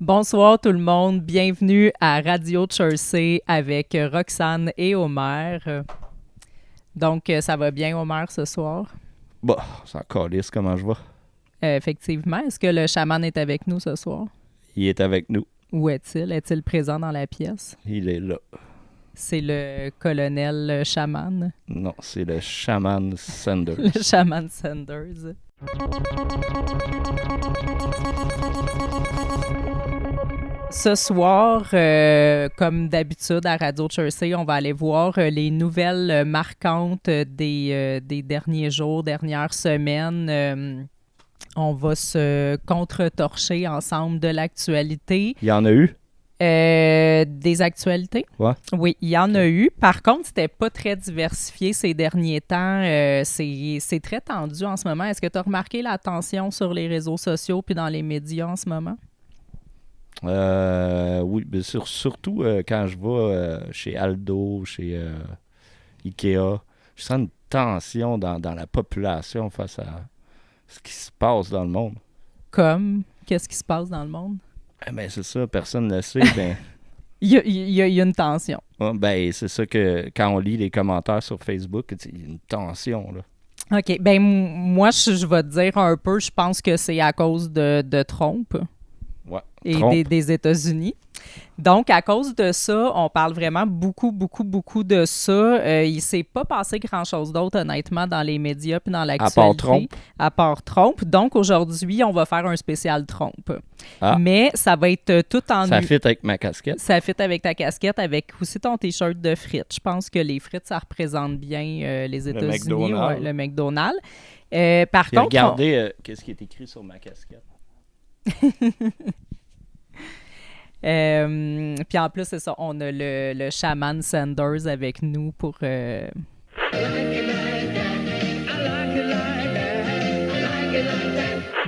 Bonsoir tout le monde, bienvenue à Radio Chersey avec Roxane et Omer. Donc, ça va bien Omer ce soir? Bah, c'est encore lisse, comment je vais? Effectivement. Est-ce que le chaman est avec nous ce soir? Il est avec nous. Où est-il? Est-il présent dans la pièce? Il est là. C'est le colonel chaman. Non, c'est le chaman Sanders. Le chaman Sanders. Ce soir, comme d'habitude à Radio Chersey, on va aller voir les nouvelles marquantes des derniers jours, dernières semaines. On va se contre-torcher ensemble de l'actualité. Il y en a eu? Des actualités? Ouais. Oui, il y en a eu. Par contre, c'était pas très diversifié ces derniers temps. C'est très tendu en ce moment. Est-ce que tu as remarqué la tension sur les réseaux sociaux puis dans les médias en ce moment? Oui, mais surtout quand je vais chez Aldo, chez Ikea, je sens une tension dans la population face à ce qui se passe dans le monde. Comme? Qu'est-ce qui se passe dans le monde? Ben c'est ça, personne ne le sait. Ben, il y a une tension. Ben c'est ça que quand on lit les commentaires sur Facebook, il y a une tension, là. OK. Ben moi, je vais te dire un peu, je pense que c'est à cause de Trump. Ouais. Et des États-Unis. Donc, à cause de ça, on parle vraiment beaucoup de ça. Il ne s'est pas passé grand-chose d'autre, honnêtement, dans les médias puis dans l'actualité. À part Trump. À part Trump. Donc, aujourd'hui, on va faire un spécial Trump. Ah. Mais ça va être tout en... Ça fit avec ma casquette. Ça fit avec ta casquette, avec aussi ton T-shirt de frites. Je pense que les frites, ça représente bien les États-Unis. McDonald's. Ouais, le McDonald's. Par puis contre... regardez qu'est-ce qui est écrit sur ma casquette. Puis en plus, c'est ça, on a le chaman Sanders avec nous pour...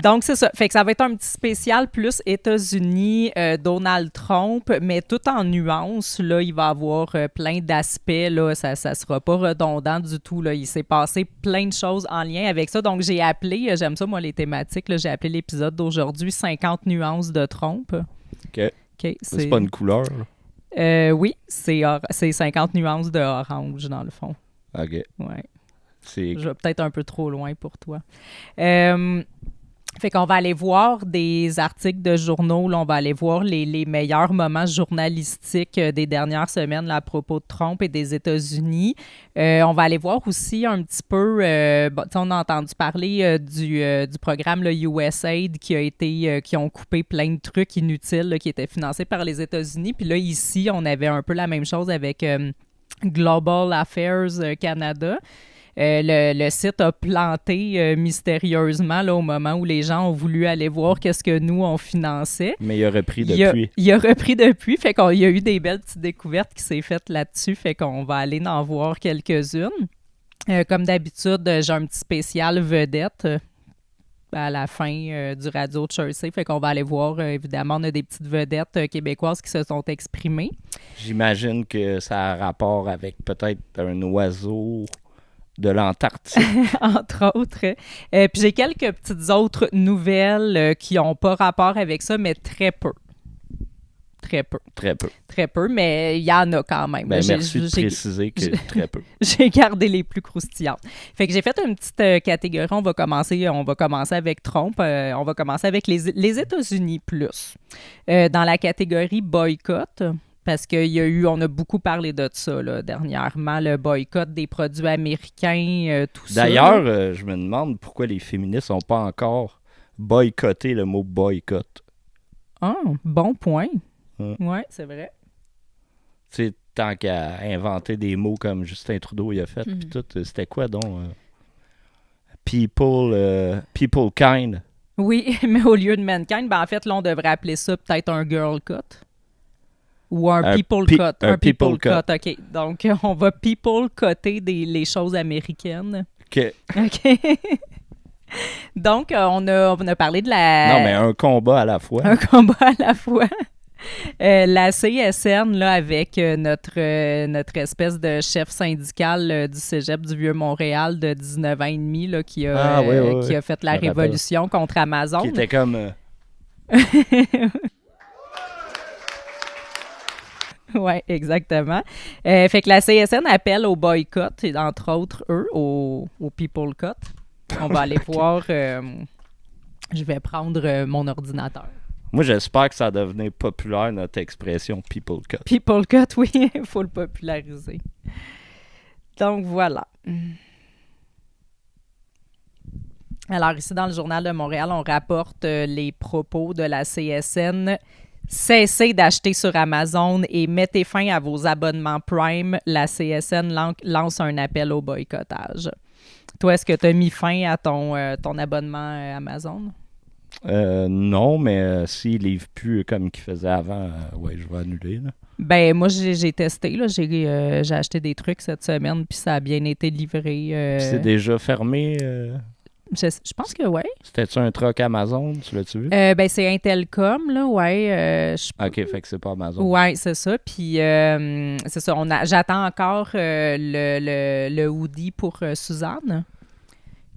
Donc, c'est ça. Fait que ça va être un petit spécial plus États-Unis, Donald Trump, mais tout en nuances. Là, il va y avoir plein d'aspects. Là, ça sera pas redondant du tout. Là. Il s'est passé plein de choses en lien avec ça. Donc, j'ai appelé, j'aime ça, moi, les thématiques. Là, j'ai appelé l'épisode d'aujourd'hui 50 nuances de Trump. OK. Okay, c'est pas une couleur, là? Oui, c'est 50 nuances de orange, dans le fond. OK. Ouais. Je vais peut-être un peu trop loin pour toi. Fait qu'on va aller voir des articles de journaux, là, on va aller voir les meilleurs moments journalistiques des dernières semaines là, à propos de Trump et des États-Unis. On va aller voir aussi un petit peu, on a entendu parler du programme le USAID qui ont coupé plein de trucs inutiles là, qui étaient financés par les États-Unis. Puis là, ici, on avait un peu la même chose avec Global Affairs Canada. Le site a planté mystérieusement là, au moment où les gens ont voulu aller voir qu'est-ce que nous, on finançait. Mais il a repris depuis. Il a repris depuis, fait qu'il y a eu des belles petites découvertes qui s'est faites là-dessus, fait qu'on va aller en voir quelques-unes. Comme d'habitude, j'ai un petit spécial vedette à la fin du Radio Chersey, fait qu'on va aller voir, évidemment, on a des petites vedettes québécoises qui se sont exprimées. J'imagine que ça a rapport avec peut-être un oiseau... de l'Antarctique. Entre autres. Puis j'ai quelques petites autres nouvelles qui n'ont pas rapport avec ça, mais très peu. Très peu. Très peu. Très peu, mais il y en a quand même. Ben, merci de préciser que très peu. J'ai gardé les plus croustillantes. Fait que j'ai fait une petite catégorie. On va commencer avec Trump. On va commencer avec les États-Unis plus. Dans la catégorie boycott. Parce on a beaucoup parlé de ça là, dernièrement, le boycott des produits américains, tout ça. D'ailleurs, je me demande pourquoi les féministes n'ont pas encore boycotté le mot boycott. Ah, bon point. Oui, c'est vrai. Tu sais, tant qu'à inventer des mots comme Justin Trudeau il a fait, puis tout, c'était quoi donc? People kind. Oui, mais au lieu de mankind, en fait, là, on devrait appeler ça peut-être un girl cut. Ou un people cut. Un people cut, OK. Donc, on va people cutter les choses américaines. OK. Donc, on a parlé de la... Non, mais un combat à la fois. Un combat à la fois. La CSN, là, avec notre espèce de chef syndical du cégep du Vieux-Montréal de 19 ans et demi, là, qui a fait la révolution contre Amazon. Qui était comme... Oui, exactement. Fait que la CSN appelle au boycott, et entre autres, eux, au People Cut. On va aller voir. Je vais prendre mon ordinateur. Moi, j'espère que ça va devenir populaire, notre expression People Cut. People Cut, oui, il faut le populariser. Donc, voilà. Alors, ici, dans le Journal de Montréal, on rapporte les propos de la CSN. Cessez d'acheter sur Amazon et mettez fin à vos abonnements Prime. La CSN lance un appel au boycottage. Toi, est-ce que tu as mis fin à ton abonnement Amazon? Non, mais s'ils livrent plus comme qu'ils faisaient avant, ouais, je vais annuler. Là. Ben, moi, j'ai testé. Là. J'ai acheté des trucs cette semaine, puis ça a bien été livré. C'est déjà fermé. Je pense que oui. C'était-tu un truck Amazon? Tu l'as-tu vu? Ben, c'est Intelcom, là, ouais. OK, fait que c'est pas Amazon. Ouais, c'est ça. Puis, c'est ça. J'attends encore le hoodie pour Suzanne,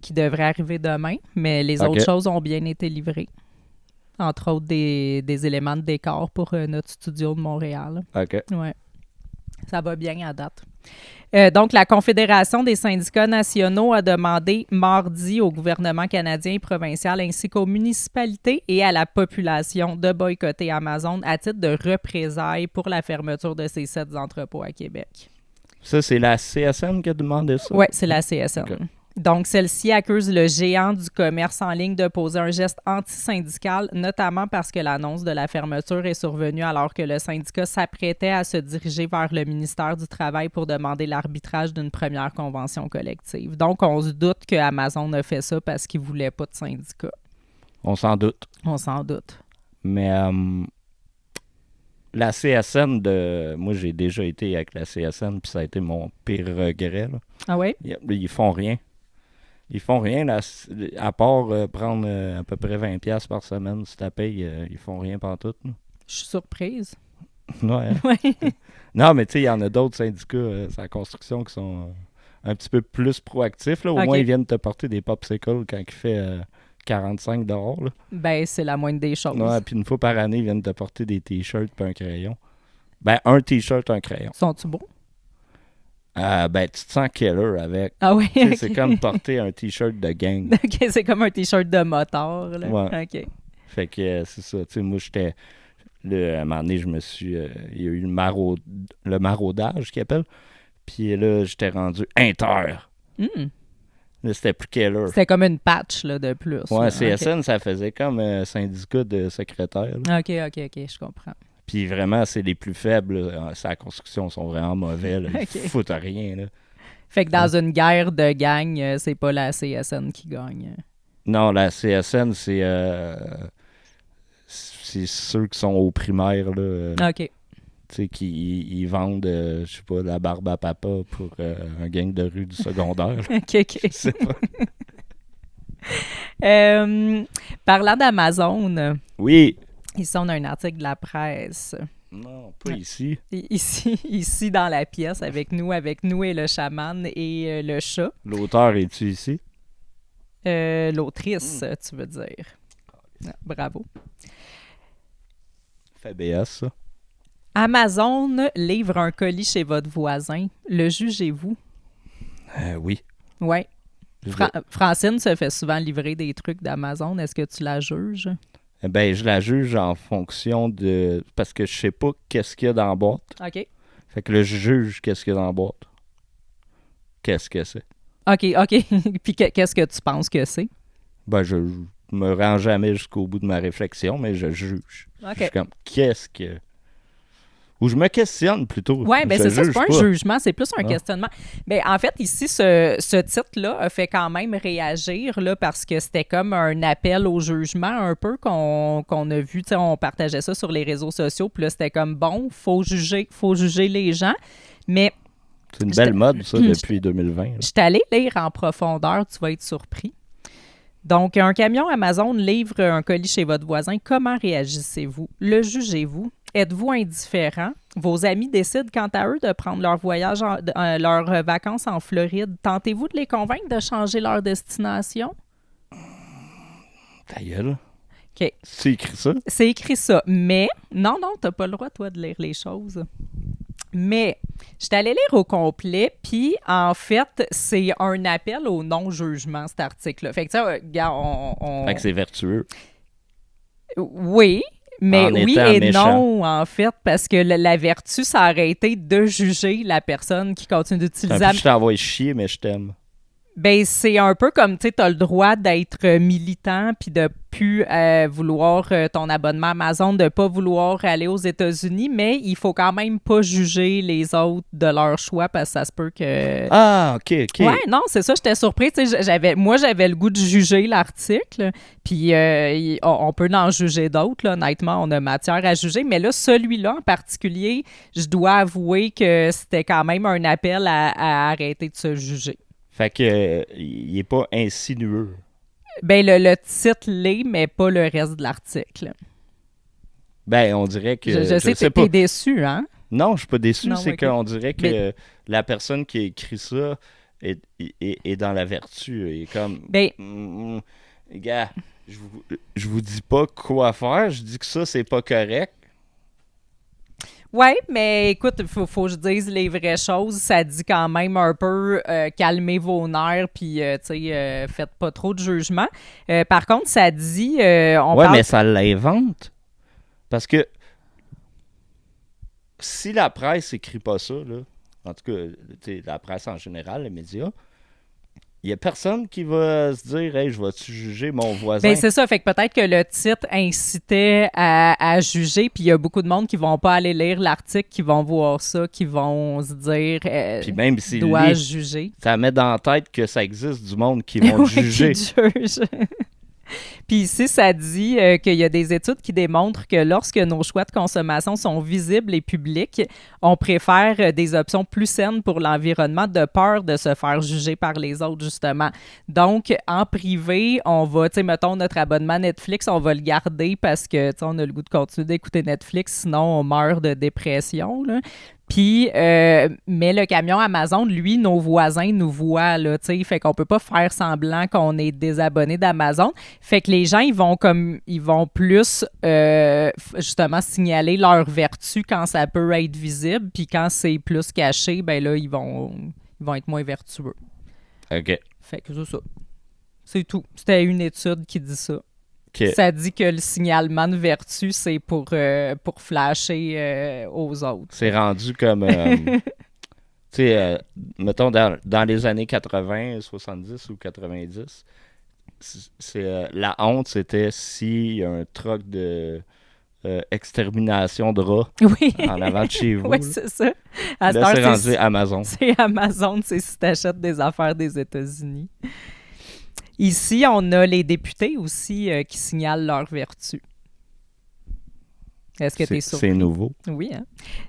qui devrait arriver demain, mais les autres choses ont bien été livrées. Entre autres, des éléments de décor pour notre studio de Montréal. OK. Ouais. Ça va bien à date. Donc, la Confédération des syndicats nationaux a demandé mardi au gouvernement canadien et provincial ainsi qu'aux municipalités et à la population de boycotter Amazon à titre de représailles pour la fermeture de ces 7 entrepôts à Québec. Ça, c'est la CSN qui a demandé ça? Oui, c'est la CSN. Okay. Donc, celle-ci accuse le géant du commerce en ligne de poser un geste antisyndical, notamment parce que l'annonce de la fermeture est survenue alors que le syndicat s'apprêtait à se diriger vers le ministère du Travail pour demander l'arbitrage d'une première convention collective. Donc, on se doute que Amazon a fait ça parce qu'il ne voulait pas de syndicat. On s'en doute. On s'en doute. Mais la CSN, moi, j'ai déjà été avec la CSN, puis ça a été mon pire regret. Là. Ah oui? Ils font rien. Ils font rien, là, à part prendre à peu près 20$ par semaine si tu payes. Ils font rien pantoute. Là. Je suis surprise. Ouais. Oui. Non, mais tu sais, il y en a d'autres syndicats sur la construction qui sont un petit peu plus proactifs. Là. Au moins, ils viennent te porter des popsicles quand il fait 45 dehors. Là. Ben, c'est la moindre des choses. Ouais, puis une fois par année, ils viennent te porter des t-shirts et un crayon. Ben, un t-shirt, un crayon. Sont-tu beaux? Ben, tu te sens killer avec. Ah oui? Okay. C'est comme porter un t-shirt de gang. OK, c'est comme un t-shirt de moteur. Là. Ouais. OK. Fait que c'est ça. Tu sais, moi, j'étais... Là, à un moment donné, je me suis... il y a eu le maraudage, qu'ils appellent. Puis là, j'étais rendu inter. Là, c'était plus killer. C'était comme une patch là, de plus. Ouais, là. CSN, Okay. Ça faisait comme un syndicat de secrétaires. Là. OK, je comprends. Puis vraiment, c'est les plus faibles. Sa construction sont vraiment mauvais. Là. Ils foutent rien. Là. Fait que dans une guerre de gang, c'est pas la CSN qui gagne. Non, la CSN, c'est ceux qui sont au primaire. Là, OK. Tu sais, qui vendent, je sais pas, la barbe à papa pour un gang de rue du secondaire. OK. Je sais pas. Parlant d'Amazon. Oui. Ici, on a un article de la presse. Non, pas ici. Ici, dans la pièce, avec nous et le chaman et le chat. L'auteur, es-tu ici? L'autrice, tu veux dire. Ah, bravo. FBS, ça. Amazon livre un colis chez votre voisin. Le jugez-vous? Oui. Oui. Francine se fait souvent livrer des trucs d'Amazon. Est-ce que tu la juges? Ben, je la juge en fonction de... Parce que je sais pas qu'est-ce qu'il y a dans la boîte. OK. Fait que là, je juge qu'est-ce qu'il y a dans la boîte. Qu'est-ce que c'est? OK. Puis qu'est-ce que tu penses que c'est? Ben, je me rends jamais jusqu'au bout de ma réflexion, mais je juge. OK. Je suis comme, qu'est-ce que... Ou je me questionne plutôt. Oui, bien c'est ça, c'est pas un jugement, c'est plus un questionnement. Bien, en fait, ici, ce titre-là a fait quand même réagir là, parce que c'était comme un appel au jugement un peu qu'on a vu, on partageait ça sur les réseaux sociaux, puis là, c'était comme, bon, faut juger les gens, mais... C'est une belle mode, ça, depuis 2020. Je suis allée lire en profondeur, tu vas être surpris. Donc, un camion Amazon livre un colis chez votre voisin. Comment réagissez-vous? Le jugez-vous? Êtes-vous indifférent? Vos amis décident quant à eux de prendre leur voyage, leurs vacances en Floride. Tentez-vous de les convaincre de changer leur destination? Ta gueule. OK. C'est écrit ça? C'est écrit ça. Mais, non, t'as pas le droit, toi, de lire les choses. Mais je suis allée lire au complet, puis en fait, c'est un appel au non-jugement, cet article-là. Fait que, tu sais, regarde, Fait que c'est vertueux. Oui, mais En oui étant et méchant. non, en fait, parce que la vertu, ça aurait été de juger la personne qui continue C'est un d'utiliser... peu, je t'envoie chier, mais je t'aime. Ben, c'est un peu comme, tu sais, t'as le droit d'être militant puis de plus vouloir ton abonnement Amazon, de pas vouloir aller aux États-Unis, mais il faut quand même pas juger les autres de leur choix parce que ça se peut que... Ah, OK. Ouais, non, c'est ça, j'étais surprise. Tu sais, j'avais le goût de juger l'article, puis on peut en juger d'autres, là. Honnêtement, on a matière à juger, mais là, celui-là en particulier, je dois avouer que c'était quand même un appel à arrêter de se juger. Fait que il est pas insinueux. Ben, le titre l'est, mais pas le reste de l'article. Ben, on dirait que... Je sais que t'es déçu, hein? Non, je suis pas déçu. Non, C'est ok. qu'on dirait que Mais- la personne qui a écrit ça est dans la vertu. Il est comme... Ben, Gars, je vous dis pas quoi faire. Je dis que ça, c'est pas correct. ouais, mais écoute, faut que je dise les vraies choses. Ça dit quand même un peu calmez vos nerfs, puis tu sais, faites pas trop de jugement. Par contre, ça dit, on Ouais, parle... mais ça l'invente. Parce que si la presse écrit pas ça, là, en tout cas, tu sais, la presse en général, les médias, il y a personne qui va se dire « Hey, je vais-tu juger mon voisin? » Ben, c'est ça, fait que peut-être que le titre incitait à juger, puis il y a beaucoup de monde qui vont pas aller lire l'article, qui vont voir ça, qui vont se dire Puis même s'il dois-je lit, juger? ça met dans la tête que ça existe du monde qui vont te Ouais, juger. qui juge. Puis ici, ça dit qu'il y a des études qui démontrent que lorsque nos choix de consommation sont visibles et publics, on préfère des options plus saines pour l'environnement de peur de se faire juger par les autres, justement. Donc, en privé, on va, tu sais, mettons notre abonnement Netflix, on va le garder parce que, tu sais, on a le goût de continuer d'écouter Netflix, sinon on meurt de dépression, là. Puis, mais le camion Amazon, lui, nos voisins nous voient, là, tu sais, fait qu'on peut pas faire semblant qu'on est désabonné d'Amazon. Fait que les gens, ils vont plus, justement, signaler leur vertu quand ça peut être visible, puis quand c'est plus caché, ben là, ils vont être moins vertueux. OK. Fait que c'est ça. C'est tout. C'était une étude qui dit ça. OK. Ça dit que le signalement de vertu, c'est pour flasher aux autres. C'est rendu comme... tu sais, mettons, dans les années 80, 70 ou 90, la honte, c'était s'il y a un truck de extermination de rats Oui. en avant de chez vous. Oui, là. c'est ça. À Là, cette c'est heure, rendu Amazon. c'est Amazon, c'est si tu achètes des affaires des États-Unis. Ici, on a les députés aussi qui signalent leur vertu. Est-ce que tu es surpris? C'est nouveau. Oui, hein?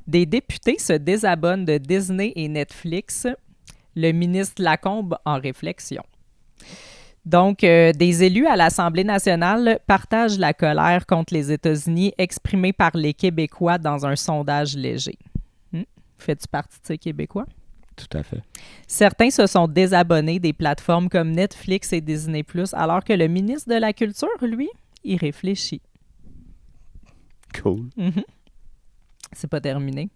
Des députés se désabonnent de Disney et Netflix. Le ministre Lacombe en réflexion. Donc, des élus à l'Assemblée nationale partagent la colère contre les États-Unis exprimée par les Québécois dans un sondage léger. Fais-tu partie de ces Québécois? Tout à fait. Certains se sont désabonnés des plateformes comme Netflix et Disney+, alors que le ministre de la Culture, lui, y réfléchit. Cool. C'est pas terminé.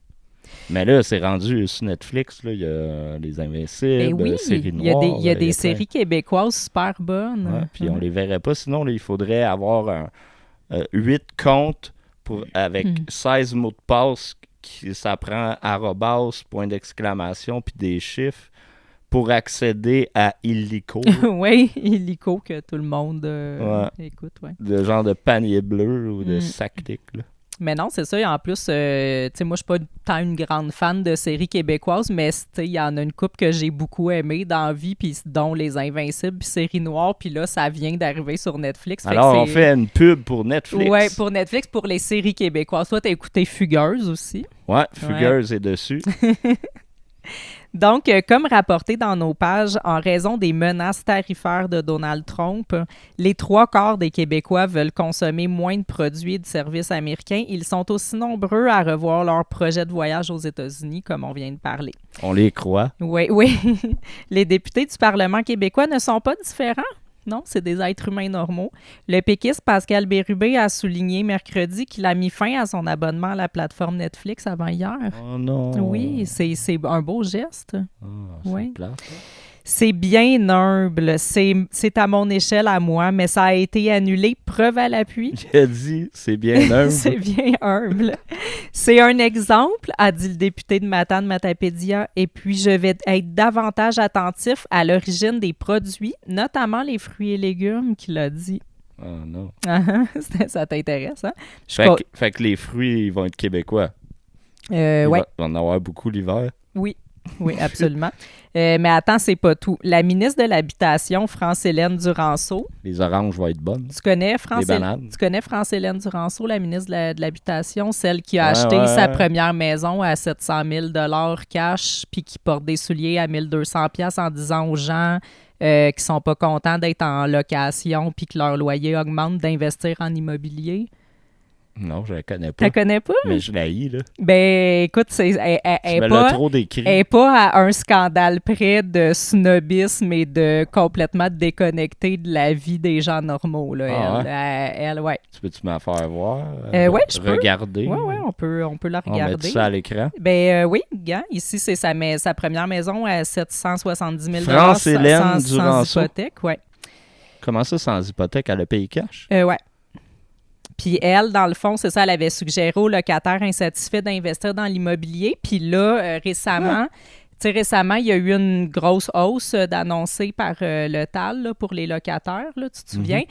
Mais là, c'est rendu sur Netflix. Là, il y a Les Invincibles, Ben oui, Séries il y a Noires. des plein. séries québécoises super bonnes. Ouais, puis on les verrait pas. Sinon, là, il faudrait avoir 8 comptes avec 16 mots de passe. Ça prend arrobas, point d'exclamation, puis des chiffres pour accéder à Illico. Oui, illico que tout le monde écoute. Ouais. De genre de panier bleu ou de sac-tic. Là. Mais non, c'est ça. Et en plus, tu sais, moi, je suis pas tant une grande fan de séries québécoises, mais il y en a une couple que j'ai beaucoup aimé dans la vie, puis dont Les Invincibles, puis Séries Noires, puis là, ça vient d'arriver sur Netflix. Alors, on fait une pub pour Netflix. Ouais, pour Netflix, pour les séries québécoises. Toi, t'as écouté Fugueuse aussi. Ouais, Fugueuse est dessus. Donc, comme rapporté dans nos pages, en raison des menaces tarifaires de Donald Trump, les 3/4 des Québécois veulent consommer moins de produits et de services américains. Ils sont aussi nombreux à revoir leur projet de voyage aux États-Unis, comme on vient de parler. On les croit. Oui, oui. Les députés du Parlement québécois ne sont pas différents. Non, c'est des êtres humains normaux. Le péquiste Pascal Bérubé a souligné mercredi qu'il a mis fin à son abonnement à la plateforme Netflix avant hier. Oh non! Oui, c'est un beau geste. C'est Oui. plate. C'est bien humble. C'est à mon échelle à moi, mais ça a été annulé. Preuve à l'appui. Il a dit, c'est bien humble. C'est bien humble. C'est un exemple, a dit le député de Matane-Matapédia, et puis je vais être davantage attentif à l'origine des produits, notamment les fruits et légumes, qu'il a dit. Oh non. Ça t'intéresse, hein? Fait que les fruits, ils vont être québécois. Ouais. Il va en avoir beaucoup l'hiver. Oui, absolument. Mais attends, c'est pas tout. La ministre de l'Habitation, France-Hélène Duranceau. Les oranges vont être bonnes. Tu connais Les bananes. Tu connais France-Hélène Duranceau, la ministre de l'Habitation, celle qui a acheté sa première maison à 700 000 cash, puis qui porte des souliers à 1 200 en disant aux gens qui sont pas contents d'être en location puis que leur loyer augmente d'investir en immobilier. Non, je la connais pas. Tu la connais pas? Mais je la hais, là. Ben, écoute, elle me l'as trop décrit. Elle n'est pas à un scandale près de snobisme et de complètement déconnecter de la vie des gens normaux, là. Elle, ouais. Tu peux-tu m'en faire voir? Ouais, je peux. Regarder? Oui, on peut la regarder. On met ça à l'écran? Ben oui, gars, ici, c'est sa première maison à 770 000 France-Hélène sans Duranceau. hypothèque, ouais. Comment ça, sans hypothèque? Elle a payé cash? Ouais. Puis elle, dans le fond, c'est ça, elle avait suggéré aux locataires insatisfaits d'investir dans l'immobilier. Puis là, récemment, il y a eu une grosse hausse d'annoncée par le TAL là, pour les locataires, là, tu te souviens?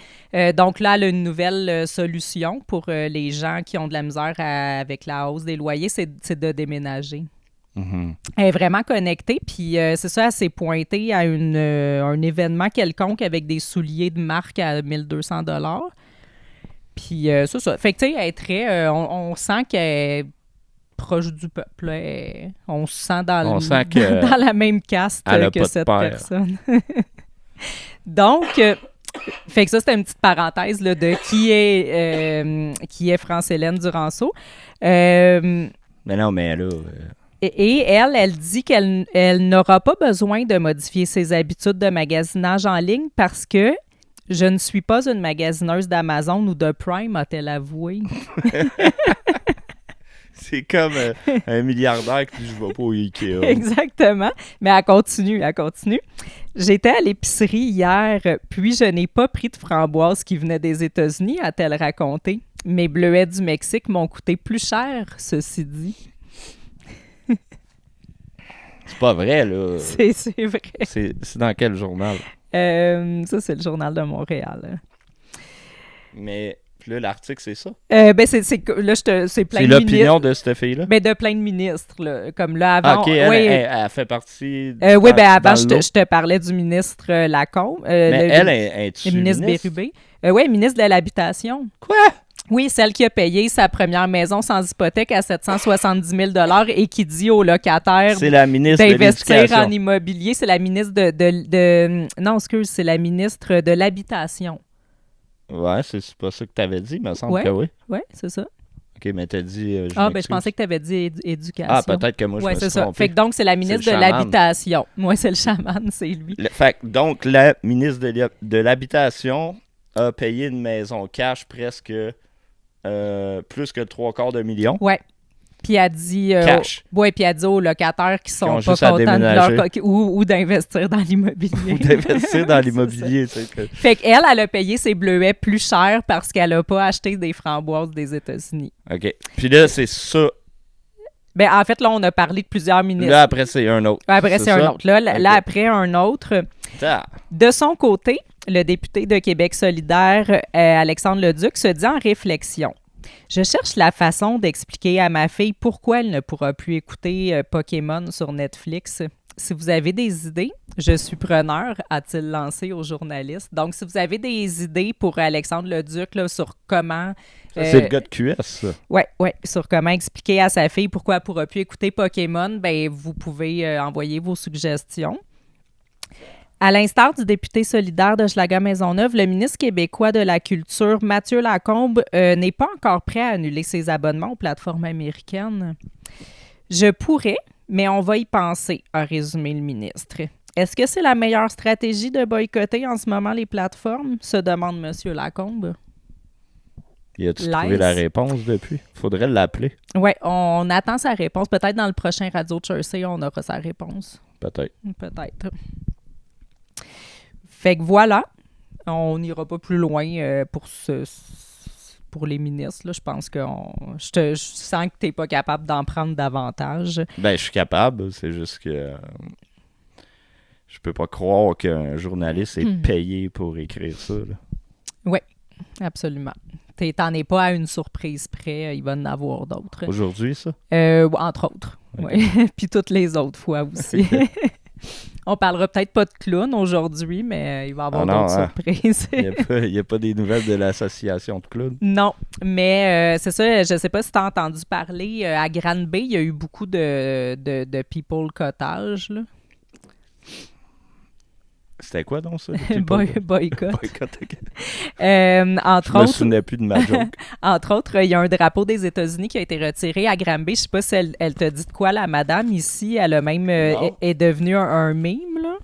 Donc là, elle a une nouvelle solution pour les gens qui ont de la misère avec la hausse des loyers, c'est de déménager. Elle est vraiment connectée, puis c'est ça, elle s'est pointée à un événement quelconque avec des souliers de marque à 1 200 $. Puis c'est ça. Fait que, tu sais, elle est très... on sent qu'elle est proche du peuple. On se sent dans la même caste que cette personne. Donc, fait que ça, c'était une petite parenthèse là, de qui est France-Hélène Duranceau. Mais non, mais là... Et elle dit qu'elle n'aura pas besoin de modifier ses habitudes de magasinage en ligne parce que je ne suis pas une magasineuse d'Amazon ou de Prime, a-t-elle avoué. C'est comme un milliardaire qui dit « je ne vais pas au Ikea ». Exactement. Mais elle continue. J'étais à l'épicerie hier, puis je n'ai pas pris de framboises qui venaient des États-Unis, a-t-elle raconté. Mes bleuets du Mexique m'ont coûté plus cher, ceci dit. C'est pas vrai, là. C'est vrai. C'est dans quel journal? Ça, c'est le Journal de Montréal. Mais là, l'article, c'est ça? C'est plein de ministres. C'est l'opinion de cette fille-là? Ben, de plein de ministres, là. Comme là, avant... OK, elle fait partie... oui, ben avant, je te parlais du ministre Lacombe. Mais elle est-tu le ministre Bérubé? Oui, ministre de l'Habitation. Quoi? Oui, celle qui a payé sa première maison sans hypothèque à 770 000 $ et qui dit aux locataires d'investir en immobilier. C'est la ministre non, excuse, c'est la ministre de l'Habitation. Ouais, c'est pas ça que tu avais dit, il me semble que oui. Oui, c'est ça. OK, mais t'as dit... je pensais que tu avais dit éducation. Ah, peut-être que moi, je me suis trompé. Fait que donc, c'est la ministre de l'Habitation. Moi, c'est le chaman, c'est lui. Donc, la ministre de l'Habitation a payé une maison cash presque... plus que 3/4 $. Ouais. Puis elle dit... cash. Oui, puis elle dit aux locataires qui sont pas contents ou d'investir dans l'immobilier. Ou d'investir dans l'immobilier. Fait qu'elle, elle a payé ses bleuets plus cher parce qu'elle a pas acheté des framboises des États-Unis. OK. Puis là, c'est ça. Ben, en fait, là, on a parlé de plusieurs ministres. Là, après, c'est un autre. Après, c'est un autre. Là, après, un autre. De son côté, le député de Québec solidaire, Alexandre Leduc, se dit en réflexion. Je cherche la façon d'expliquer à ma fille pourquoi elle ne pourra plus écouter Pokémon sur Netflix. Si vous avez des idées, je suis preneur, a-t-il lancé aux journalistes. Donc, si vous avez des idées pour Alexandre Leduc là, sur comment... c'est le gars de QS, ça. Oui, sur comment expliquer à sa fille pourquoi elle ne pourra plus écouter Pokémon, ben vous pouvez envoyer vos suggestions. À l'instar du député solidaire de Schlager-Maisonneuve, le ministre québécois de la Culture, Mathieu Lacombe, n'est pas encore prêt à annuler ses abonnements aux plateformes américaines. Je pourrais, mais on va y penser, a résumé le ministre. Est-ce que c'est la meilleure stratégie de boycotter en ce moment les plateformes? Se demande M. Lacombe. Y a-tu trouvé la réponse depuis? Faudrait l'appeler. Oui, on attend sa réponse. Peut-être dans le prochain Radio Jersey, on aura sa réponse. Peut-être. Peut-être. Fait que voilà. On n'ira pas plus loin pour les ministres. Là. Je pense que je sens que tu n'es pas capable d'en prendre davantage. Ben, je suis capable. C'est juste que je peux pas croire qu'un journaliste est payé pour écrire ça. Oui, absolument. T'en es pas à une surprise près. Il va en avoir d'autres. Aujourd'hui, ça? Entre autres. Okay. Oui. Puis toutes les autres fois aussi. Okay. On parlera peut-être pas de clown aujourd'hui, mais il va y avoir d'autres surprises. Il n'y a pas des nouvelles de l'association de clowns? Non, mais c'est ça, je sais pas si tu as entendu parler, à Granby, il y a eu beaucoup de people cottage, là. C'était quoi donc ça? Boycott. Boycott. Entre je me souvenais plus de ma joke. Entre autres, il y a un drapeau des États-Unis qui a été retiré à Granby. Je sais pas si elle t'a dit de quoi, la madame ici. Elle a même est devenue un meme, là.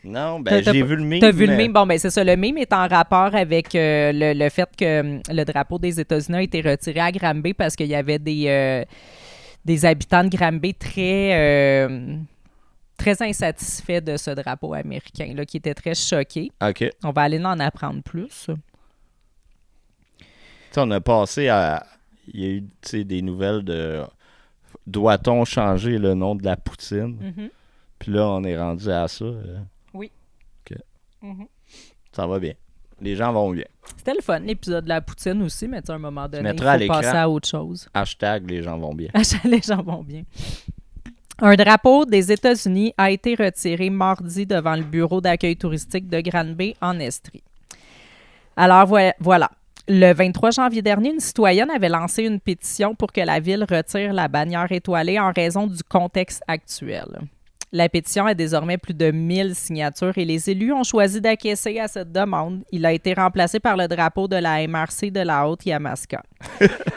Non, ben j'ai vu le meme. T'as vu le meme? Bon, ben c'est ça. Le meme est en rapport avec le fait que le drapeau des États-Unis a été retiré à Granby parce qu'il y avait des habitants de Granby très insatisfaits de ce drapeau américain, là, qui étaient très choqués. OK. On va aller en apprendre plus. T'sais, on a passé à... Il y a eu des nouvelles de... Doit-on changer le nom de la poutine? Mm-hmm. Puis là, on est rendu à ça. Oui. OK. Mm-hmm. Ça va bien. Les gens vont bien. C'était le fun, l'épisode de la poutine aussi, mais à un moment donné, il faut passer à autre chose. Hashtag les gens vont bien. Les gens vont bien. Un drapeau des États-Unis a été retiré mardi devant le bureau d'accueil touristique de Granby en Estrie. Alors voilà. Le 23 janvier dernier, une citoyenne avait lancé une pétition pour que la ville retire la bannière étoilée en raison du contexte actuel. La pétition a désormais plus de 1000 signatures et les élus ont choisi d'acquiescer à cette demande. Il a été remplacé par le drapeau de la MRC de la Haute-Yamaska.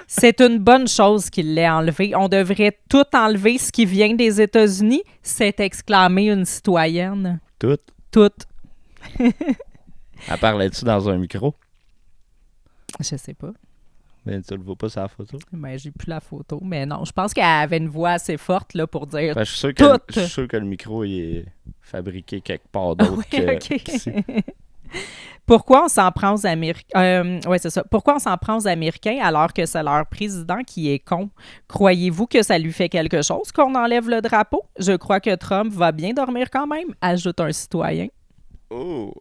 C'est une bonne chose qu'il l'ait enlevé. On devrait tout enlever ce qui vient des États-Unis, s'est exclamée une citoyenne. Tout? Tout. Elle parlait-tu dans un micro? Je sais pas. Mais tu le vois pas sur la photo? Ben, j'ai plus la photo. Mais non, je pense qu'elle avait une voix assez forte là, pour dire ben, je suis sûr que le micro il est fabriqué quelque part d'autre qu'ici. Pourquoi on s'en prend aux Américains? Oui, c'est ça. Pourquoi on s'en prend aux Américains alors que c'est leur président qui est con? Croyez-vous que ça lui fait quelque chose qu'on enlève le drapeau? Je crois que Trump va bien dormir quand même, ajoute un citoyen. Oh!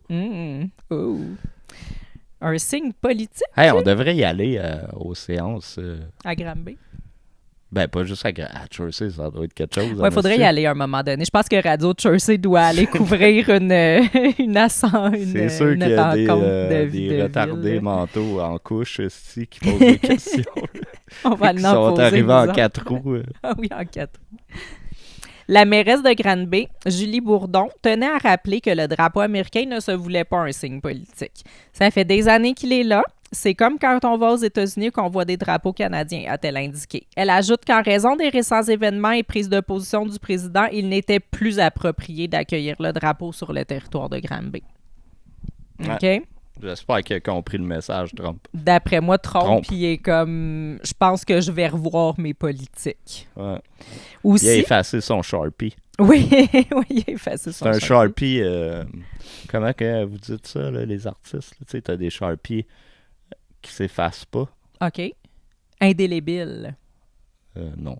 Oh! Un signe politique? Hey, on devrait y aller aux séances. À Granby? Ben, pas juste à Jersey, ça doit être quelque chose. Oui, il faudrait y aller à un moment donné. Je pense que Radio Jersey doit aller couvrir une C'est sûr qu'il y a des retardés mentaux en couche ici qui posent des questions. On va qui sont arrivés en 4 roues. Ah oui, en 4 roues. La mairesse de Granby, Julie Bourdon, tenait à rappeler que le drapeau américain ne se voulait pas un signe politique. Ça fait des années qu'il est là. C'est comme quand on va aux États-Unis qu'on voit des drapeaux canadiens, a-t-elle indiqué. Elle ajoute qu'en raison des récents événements et prises de position du président, il n'était plus approprié d'accueillir le drapeau sur le territoire de Granby. OK? Ouais. J'espère qu'il a compris le message, Trump. D'après moi, Trump. Il est comme... Je pense que je vais revoir mes politiques. Ouais. Aussi, il a effacé son Sharpie. Oui, il a effacé son Sharpie. C'est un Sharpie... comment que vous dites ça, là, les artistes? Tu sais, t'as des Sharpies qui s'effacent pas. OK. Indélébile. Non.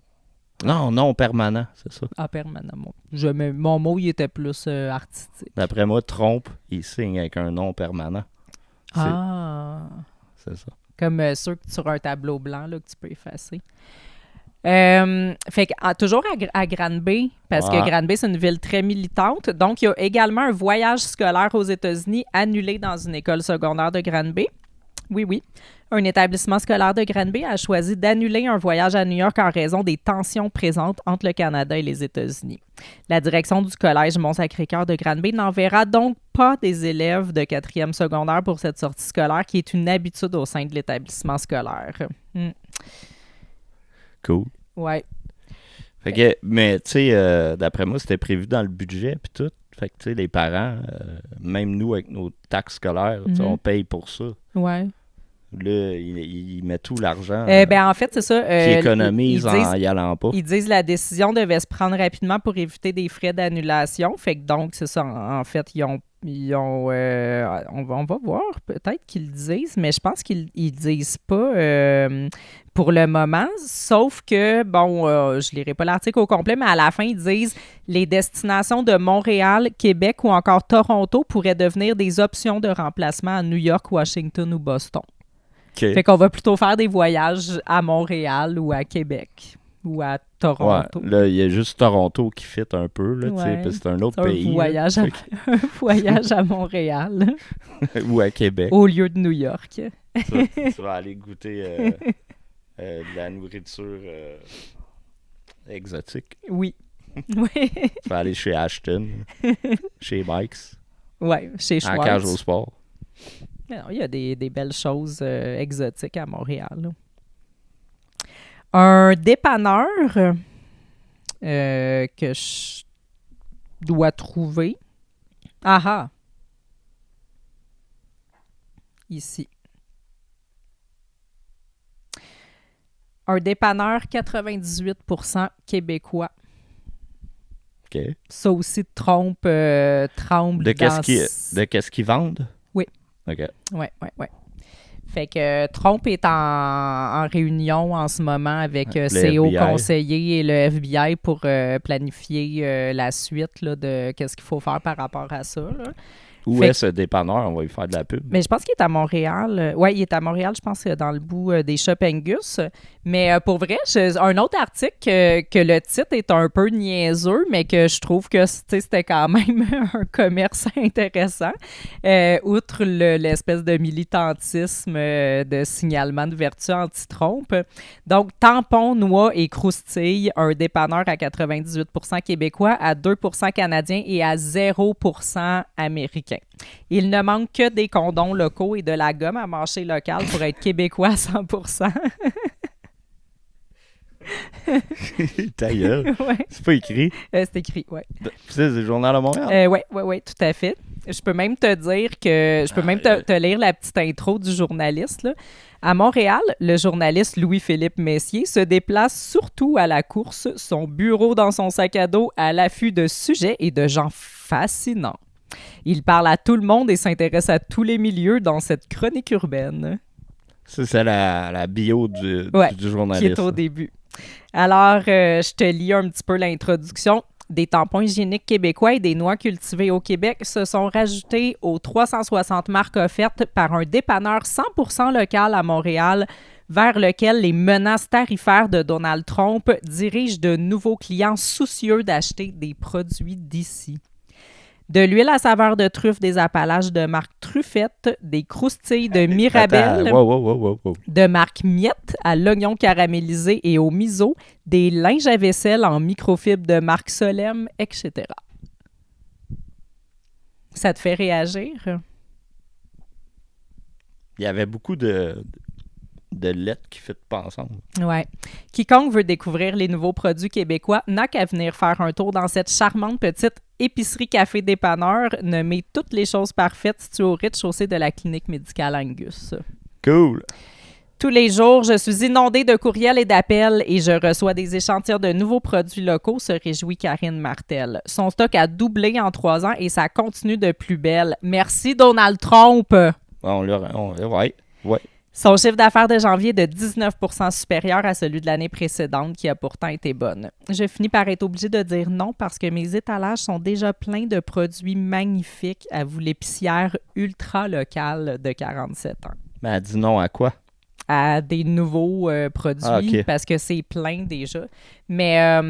Non, permanent, c'est ça. Ah, permanent. Mon mot, il était plus artistique. D'après moi, Trump, il signe avec un nom permanent. C'est ça. Comme ceux sur un tableau blanc là, que tu peux effacer. Fait que, toujours à Granby, parce que Granby, c'est une ville très militante. Donc, il y a également un voyage scolaire aux États-Unis annulé dans une école secondaire de Granby. Oui. Un établissement scolaire de Granby a choisi d'annuler un voyage à New York en raison des tensions présentes entre le Canada et les États-Unis. La direction du collège Mont-Sacré-Cœur de Granby n'enverra donc pas des élèves de 4e secondaire pour cette sortie scolaire qui est une habitude au sein de l'établissement scolaire. Cool. Ouais. Fait que, mais, tu sais, d'après moi, c'était prévu dans le budget, puis tout. Fait que, tu sais, les parents, même nous, avec nos taxes scolaires, on paye pour ça. Ouais. Là, il met tout l'argent Ben, en fait, c'est ça. qu'il économise en y allant pas. Ils disent que la décision devait se prendre rapidement pour éviter des frais d'annulation. Fait que donc, c'est ça. En fait, on va voir, peut-être qu'ils le disent, mais je pense qu'ils disent pas pour le moment. Sauf que, bon, je lirai pas l'article au complet, mais à la fin, ils disent les destinations de Montréal, Québec ou encore Toronto pourraient devenir des options de remplacement à New York, Washington ou Boston. Okay. Fait qu'on va plutôt faire des voyages à Montréal ou à Québec ou à Toronto. Ouais, là, il y a juste Toronto qui fit un peu, là, parce que c'est un autre pays. Un voyage à Montréal. Ou à Québec. Au lieu de New York. Tu vas aller goûter de la nourriture exotique. Oui. Oui. Tu vas aller chez Ashton, chez Mike's. Oui, chez Schwartz. À Cage au Sport. Il y a des belles choses exotiques à Montréal. Un dépanneur que je dois trouver. Ah! Ici. Un dépanneur 98% québécois. OK. Ça aussi trompe de qu'est-ce qu'ils vendent? Oui. OK. Oui. Fait que Trump est en réunion en ce moment avec ses hauts conseillers et le FBI pour planifier la suite là, de qu'est-ce qu'il faut faire par rapport à ça. Là. Où est ce dépanneur? On va lui faire de la pub. Mais je pense qu'il est à Montréal. Oui, il est à Montréal, je pense, dans le bout des Shop Angus. Mais pour vrai, un autre article que le titre est un peu niaiseux, mais que je trouve que c'était quand même un commerce intéressant. Outre l'espèce de militantisme de signalement de vertu anti-trompe. Donc, tampon, noix et croustilles, un dépanneur à 98% québécois, à 2% canadien et à 0% américain. Il ne manque que des condoms locaux et de la gomme à mâcher locale pour être québécois à 100%. Ta gueule. Ouais. C'est pas écrit? C'est écrit, oui. C'est le Journal de Montréal? Oui, tout à fait. Je peux même te dire que... Je peux même te lire la petite intro du journaliste. Là. À Montréal, le journaliste Louis-Philippe Messier se déplace surtout à la course, son bureau dans son sac à dos à l'affût de sujets et de gens fascinants. Il parle à tout le monde et s'intéresse à tous les milieux dans cette chronique urbaine. C'est la bio du journaliste. Qui est au début. Alors, je te lis un petit peu l'introduction. Des tampons hygiéniques québécois et des noix cultivées au Québec se sont rajoutés aux 360 marques offertes par un dépanneur 100% local à Montréal, vers lequel les menaces tarifaires de Donald Trump dirigent de nouveaux clients soucieux d'acheter des produits d'ici. De l'huile à saveur de truffe des Appalaches de marque Truffette, des croustilles de Mirabelle, de marque Miette à l'oignon caramélisé et au miso, des linges à vaisselle en microfibre de marque Solem, etc. Ça te fait réagir? Il y avait beaucoup de lettres qui ne fitent pas ensemble. Ouais. Quiconque veut découvrir les nouveaux produits québécois n'a qu'à venir faire un tour dans cette charmante petite épicerie-café dépanneur nommée Toutes les choses parfaites située au rez-de-chaussée de la clinique médicale Angus. Cool! Tous les jours, je suis inondée de courriels et d'appels et je reçois des échantillons de nouveaux produits locaux, se réjouit Karine Martel. Son stock a doublé en 3 ans et ça continue de plus belle. Merci Donald Trump! Ouais. Son chiffre d'affaires de janvier est de 19% supérieur à celui de l'année précédente, qui a pourtant été bonne. Je finis par être obligée de dire non parce que mes étalages sont déjà pleins de produits magnifiques, avoue l'épicière ultra locale de 47 ans. Mais elle dit non à quoi? À des nouveaux produits, parce que c'est plein déjà. Mais à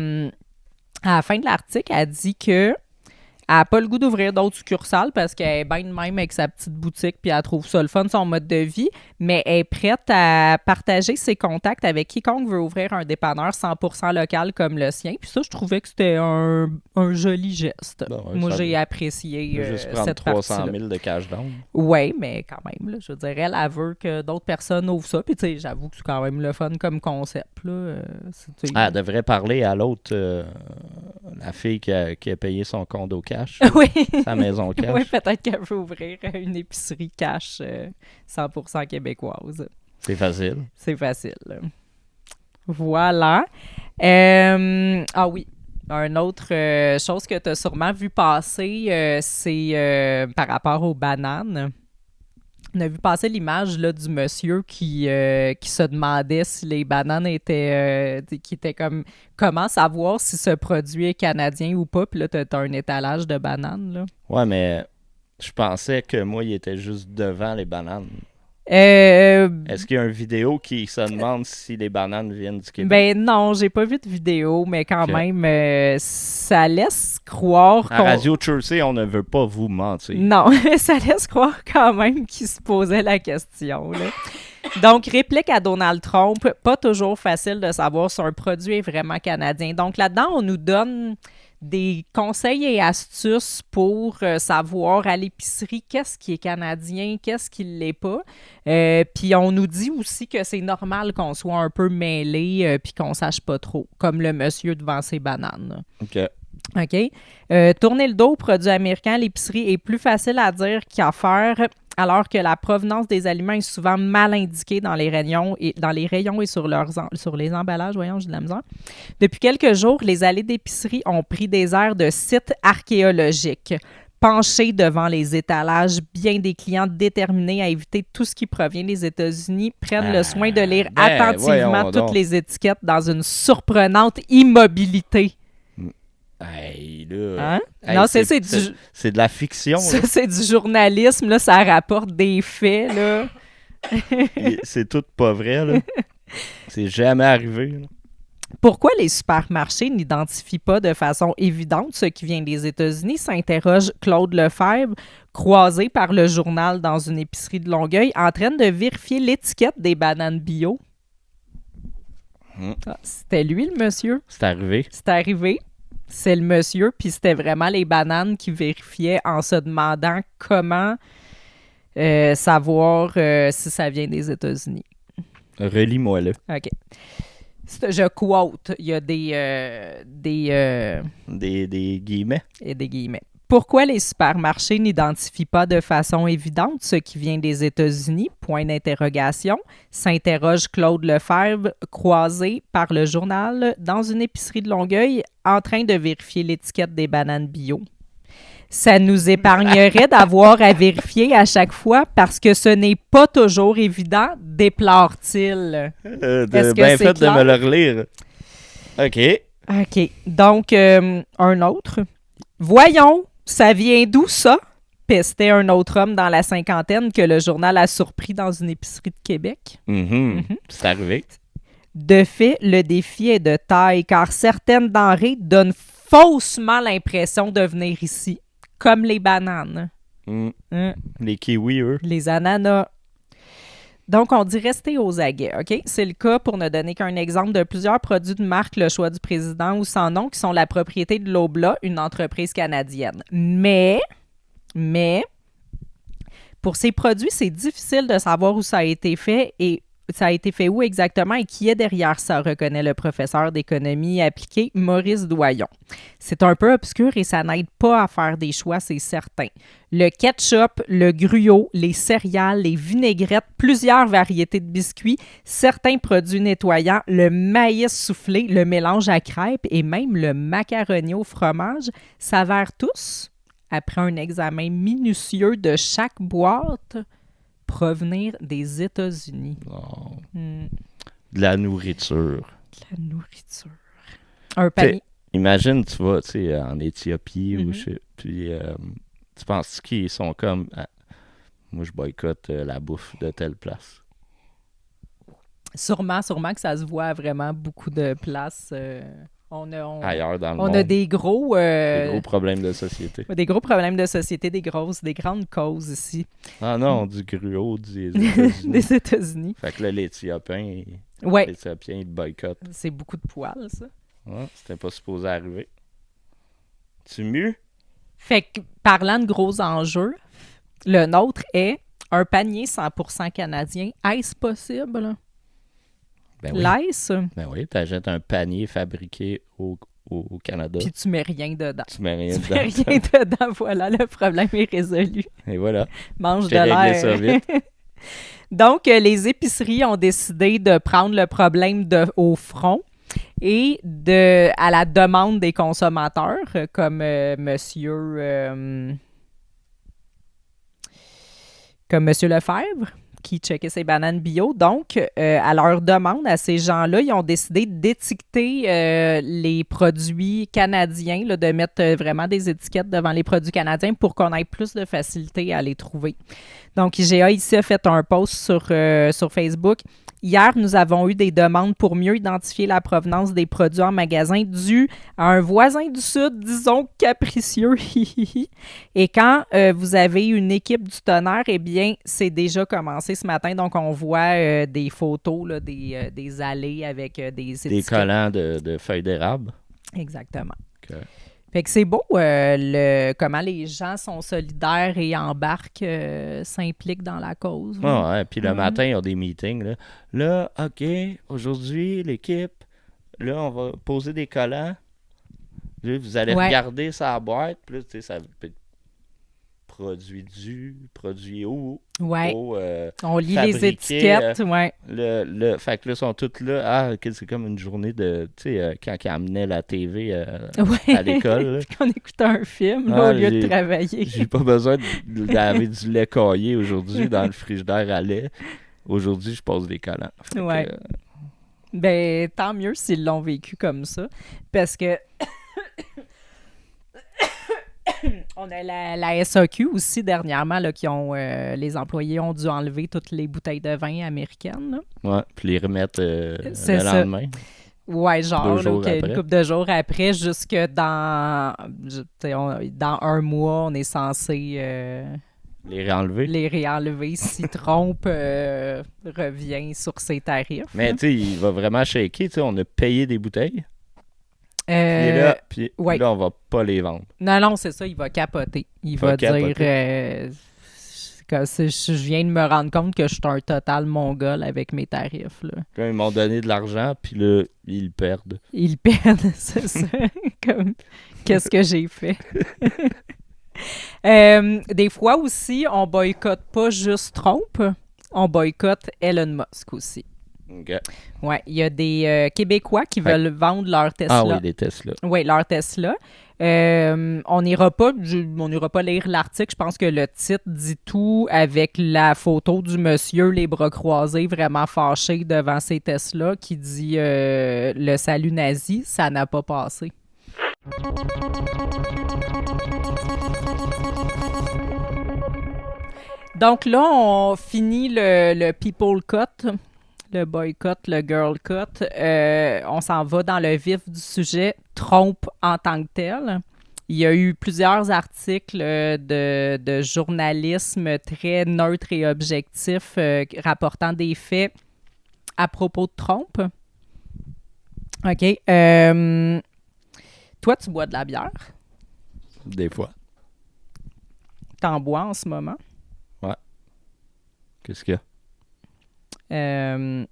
la fin de l'article, elle dit que Elle n'a pas le goût d'ouvrir d'autres succursales parce qu'elle est bien de même avec sa petite boutique puis elle trouve ça le fun, son mode de vie, mais elle est prête à partager ses contacts avec quiconque veut ouvrir un dépanneur 100% local comme le sien. Puis ça, je trouvais que c'était un joli geste. Ben ouais, Moi, ça j'ai va. apprécié Juste prendre cette 300 partie-là. 000 de cash down. Oui, mais quand même, là, je veux dire, elle veut que d'autres personnes ouvrent ça. Puis, tu sais, j'avoue que c'est quand même le fun comme concept. Là. Tu sais. Elle devrait parler à l'autre, la fille qui a payé son condo cash, Oui. sa maison cash. Oui, peut-être qu'elle veut ouvrir une épicerie cash 100% québécoise. C'est facile. C'est facile. Voilà. Ah oui. Un autre chose que tu as sûrement vu passer, c'est par rapport aux bananes. On a vu passer l'image là, du monsieur qui se demandait si les bananes étaient... qui était comme... Comment savoir si ce produit est canadien ou pas? Puis là, t'as un étalage de bananes, là. Ouais, mais je pensais que moi, il était juste devant les bananes. Est-ce qu'il y a une vidéo qui se demande si les bananes viennent du Québec? Ben non, j'ai pas vu de vidéo, mais quand même, ça laisse croire À Radio Chelsea, on ne veut pas vous mentir. Non, ça laisse croire quand même qu'il se posait la question, là. Donc, réplique à Donald Trump, pas toujours facile de savoir si un produit est vraiment canadien. Donc, là-dedans, on nous donne des conseils et astuces pour savoir à l'épicerie qu'est-ce qui est canadien, qu'est-ce qui ne l'est pas. Puis on nous dit aussi que c'est normal qu'on soit un peu mêlé puis qu'on sache pas trop, comme le monsieur devant ses bananes. OK. Tourner le dos aux produits américains à l'épicerie est plus facile à dire qu'à faire, alors que la provenance des aliments est souvent mal indiquée dans les rayons et sur les emballages. Voyons, j'ai de la misère. Depuis quelques jours, les allées d'épicerie ont pris des airs de sites archéologiques. Penchés devant les étalages, bien des clients déterminés à éviter tout ce qui provient des États-Unis prennent le soin de lire attentivement toutes les étiquettes dans une surprenante immobilité. Hey, là. Hein? Hey, Non, c'est de la fiction. Ça, c'est du journalisme, là, ça rapporte des faits, là. C'est tout pas vrai, là. C'est jamais arrivé, là. Pourquoi les supermarchés n'identifient pas de façon évidente ce qui vient des États-Unis, s'interroge Claude Lefebvre, croisé par le journal dans une épicerie de Longueuil, en train de vérifier l'étiquette des bananes bio. Ah, c'était lui, le monsieur. C'est arrivé. C'est arrivé. C'est le monsieur, puis c'était vraiment les bananes qui vérifiaient en se demandant comment savoir si ça vient des États-Unis. Relis-moi là. OK. Je quote, il y a des guillemets. Et des guillemets. Pourquoi les supermarchés n'identifient pas de façon évidente ce qui vient des États-Unis? Point d'interrogation. S'interroge Claude Lefebvre, croisé par le journal dans une épicerie de Longueuil en train de vérifier l'étiquette des bananes bio. Ça nous épargnerait d'avoir à vérifier à chaque fois parce que ce n'est pas toujours évident, déplore-t-il. Bien fait de me le relire. OK. OK. Donc, un autre. Voyons, ça vient d'où ça? Pestait un autre homme dans la cinquantaine que le journal a surpris dans une épicerie de Québec. C'est arrivé. De fait, le défi est de taille car certaines denrées donnent faussement l'impression de venir ici, comme les bananes. Les kiwis, eux. Les ananas. Donc, on dit rester aux aguets, OK? C'est le cas, pour ne donner qu'un exemple, de plusieurs produits de marque Le Choix du Président ou Sans Nom qui sont la propriété de Loblaw, une entreprise canadienne. Mais, pour ces produits, c'est difficile de savoir où ça a été fait et ça a été fait où exactement et qui est derrière ça, reconnaît le professeur d'économie appliquée Maurice Doyon. C'est un peu obscur et ça n'aide pas à faire des choix, c'est certain. Le ketchup, le gruau, les céréales, les vinaigrettes, plusieurs variétés de biscuits, certains produits nettoyants, le maïs soufflé, le mélange à crêpes et même le macaroni au fromage s'avèrent tous, après un examen minutieux de chaque boîte, provenir des États-Unis. Oh. De la nourriture. De la nourriture. Un panier. Imagine, tu vas en Éthiopie, puis tu penses qu'ils sont comme... moi, je boycotte la bouffe de telle place. Sûrement que ça se voit à vraiment beaucoup de places. ailleurs dans le on monde. a des gros... Des gros problèmes de société. Des gros problèmes de société, des grandes causes ici. Ah non, du gruau des États-Unis. Des États-Unis. Fait que là, l'Éthiopien, Ouais. l'Éthiopien, il boycotte. C'est beaucoup de poils, ça. Ouais, c'était pas supposé arriver. Tu mues? Fait que, parlant de gros enjeux, le nôtre est un panier 100% canadien. Est-ce possible? Ben oui. L'est-ce? Ben oui, t'achètes un panier fabriqué au Canada. Puis tu mets rien dedans. Tu mets rien Tu dedans. mets rien dedans, voilà, le problème est résolu. Et voilà. Mange de J'ai réglé l'air. ça vite. Donc, les épiceries ont décidé de prendre le problème au front et à la demande des consommateurs, comme Monsieur Lefebvre, qui checkait ses bananes bio. Donc, à leur demande, à ces gens-là, ils ont décidé d'étiqueter les produits canadiens, là, de mettre vraiment des étiquettes devant les produits canadiens pour qu'on ait plus de facilité à les trouver. Donc, IGA ici a fait un post sur Facebook. Hier, nous avons eu des demandes pour mieux identifier la provenance des produits en magasin dû à un voisin du Sud, disons capricieux. Et quand vous avez une équipe du tonnerre, eh bien, c'est déjà commencé ce matin. Donc, on voit des photos, là, des allées avec des étiquettes. Des collants de feuilles d'érable. Exactement. Okay. Fait que c'est beau comment les gens sont solidaires et embarquent, s'impliquent dans la cause. Ah ouais, puis le matin, ils ont des meetings. Là, OK, aujourd'hui, l'équipe, là, on va poser des collants. Là, vous allez regarder sa boîte. Puis là, tu sais, ça peut être produit où. Ouais. On lit fabriqué, les étiquettes, ouais. Fait que là, ils sont tous là. Ah, OK, c'est comme une journée de, tu sais, quand ils amenaient la TV à l'école. Puis qu'on écoutait un film là, au lieu de travailler. J'ai pas besoin d'avoir du lait caillé aujourd'hui dans le frigidaire à lait. Aujourd'hui, je pose des collants. Ouais. Ben, tant mieux s'ils l'ont vécu comme ça. Parce que on a la SAQ aussi dernièrement, là, les employés ont dû enlever toutes les bouteilles de vin américaines. Là. Ouais, puis les remettre le lendemain. Ouais, genre, une couple de jours après, jusque dans un mois, on est censé les réenlever si Trump revient sur ses tarifs. Mais tu sais, il va vraiment shaker. On a payé des bouteilles. Puis là, on va pas les vendre. Non, c'est ça, il va capoter. Il va dire je viens de me rendre compte que je suis un total mongol avec mes tarifs. Là. Quand ils m'ont donné de l'argent, puis là, ils perdent. Ils perdent, c'est ça. Comme, qu'est-ce que j'ai fait? Des fois aussi, on boycotte pas juste Trump, on boycotte Elon Musk aussi. OK. Ouais, il y a des Québécois qui veulent vendre leur Tesla. Ah oui, des Tesla. Oui, leur Tesla. On n'ira pas lire l'article. Je pense que le titre dit tout avec la photo du monsieur, les bras croisés, vraiment fâché devant ses Tesla, qui dit le salut nazi, ça n'a pas passé. Donc là, on finit le People Cut. Le boycott, le girl cut, on s'en va dans le vif du sujet, Trump en tant que tel. Il y a eu plusieurs articles de journalisme très neutre et objectif rapportant des faits à propos de Trump. OK. Toi, tu bois de la bière? Des fois. T'en bois en ce moment? Ouais. Qu'est-ce qu'il y a? J'ai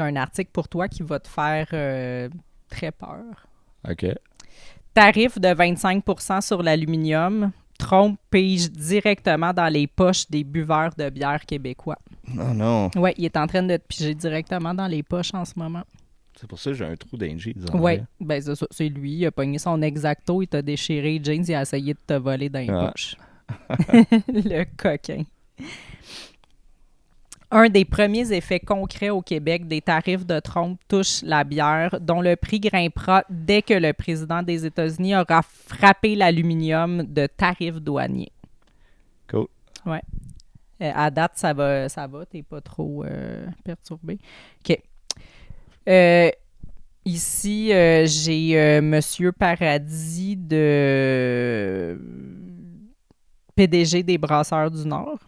un article pour toi qui va te faire très peur. OK. Tarif de 25% sur l'aluminium. Trump pige directement dans les poches des buveurs de bière québécois. Non, non. Oui, il est en train de te piger directement dans les poches en ce moment. C'est pour ça que j'ai un trou d'un jeans. Oui, ben c'est lui. Il a pogné son exacto, il t'a déchiré les jeans, il a essayé de te voler dans les poches. Le coquin. Un des premiers effets concrets au Québec des tarifs de Trump touche la bière, dont le prix grimpera dès que le président des États-Unis aura frappé l'aluminium de tarifs douaniers. Cool. Ouais. À date, ça va. T'es pas trop perturbé. OK. Ici, j'ai Monsieur Paradis de PDG des Brasseurs du Nord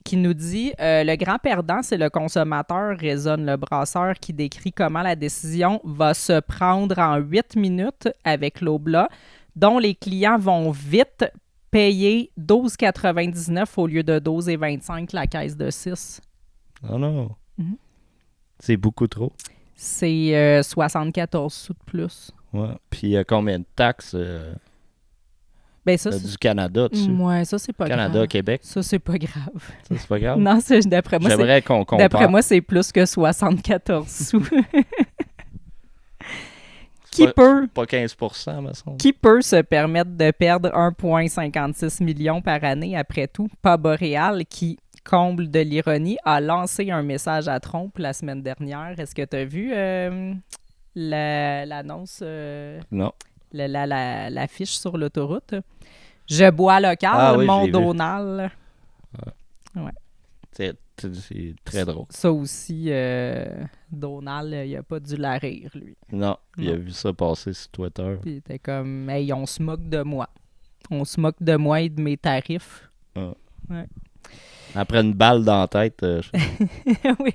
qui nous dit le grand perdant, c'est le consommateur, résonne le brasseur qui décrit comment la décision va se prendre en 8 minutes avec l'Oblat, dont les clients vont vite payer 12,99 au lieu de 12,25 la caisse de 6. Oh non. Mhm. C'est beaucoup trop. C'est 74 sous de plus. Ouais. Puis il y a combien de taxes Ben ça, du Canada dessus? Ouais, ça, c'est pas Canada, grave. Québec? Ça, c'est pas grave. Ça, c'est pas grave? Non, d'après moi, J'aimerais qu'on compare. d'après moi, c'est plus que 74 sous. Pas 15%, me semble. Qui peut se permettre de perdre 1,56 million par année après tout? Pas Boréal, qui, comble de l'ironie, a lancé un message à Trump la semaine dernière. Est-ce que tu as vu l'annonce? Non. L'affiche sur l'autoroute? Je bois local, oui, mon Donald. Ouais. C'est très drôle. Ça aussi, Donald, il a pas dû la rire, lui. Non, il a vu ça passer sur Twitter. Puis il était comme, hey, on se moque de moi. On se moque de moi et de mes tarifs. Ah. Ouais. Après une balle dans la tête, oui,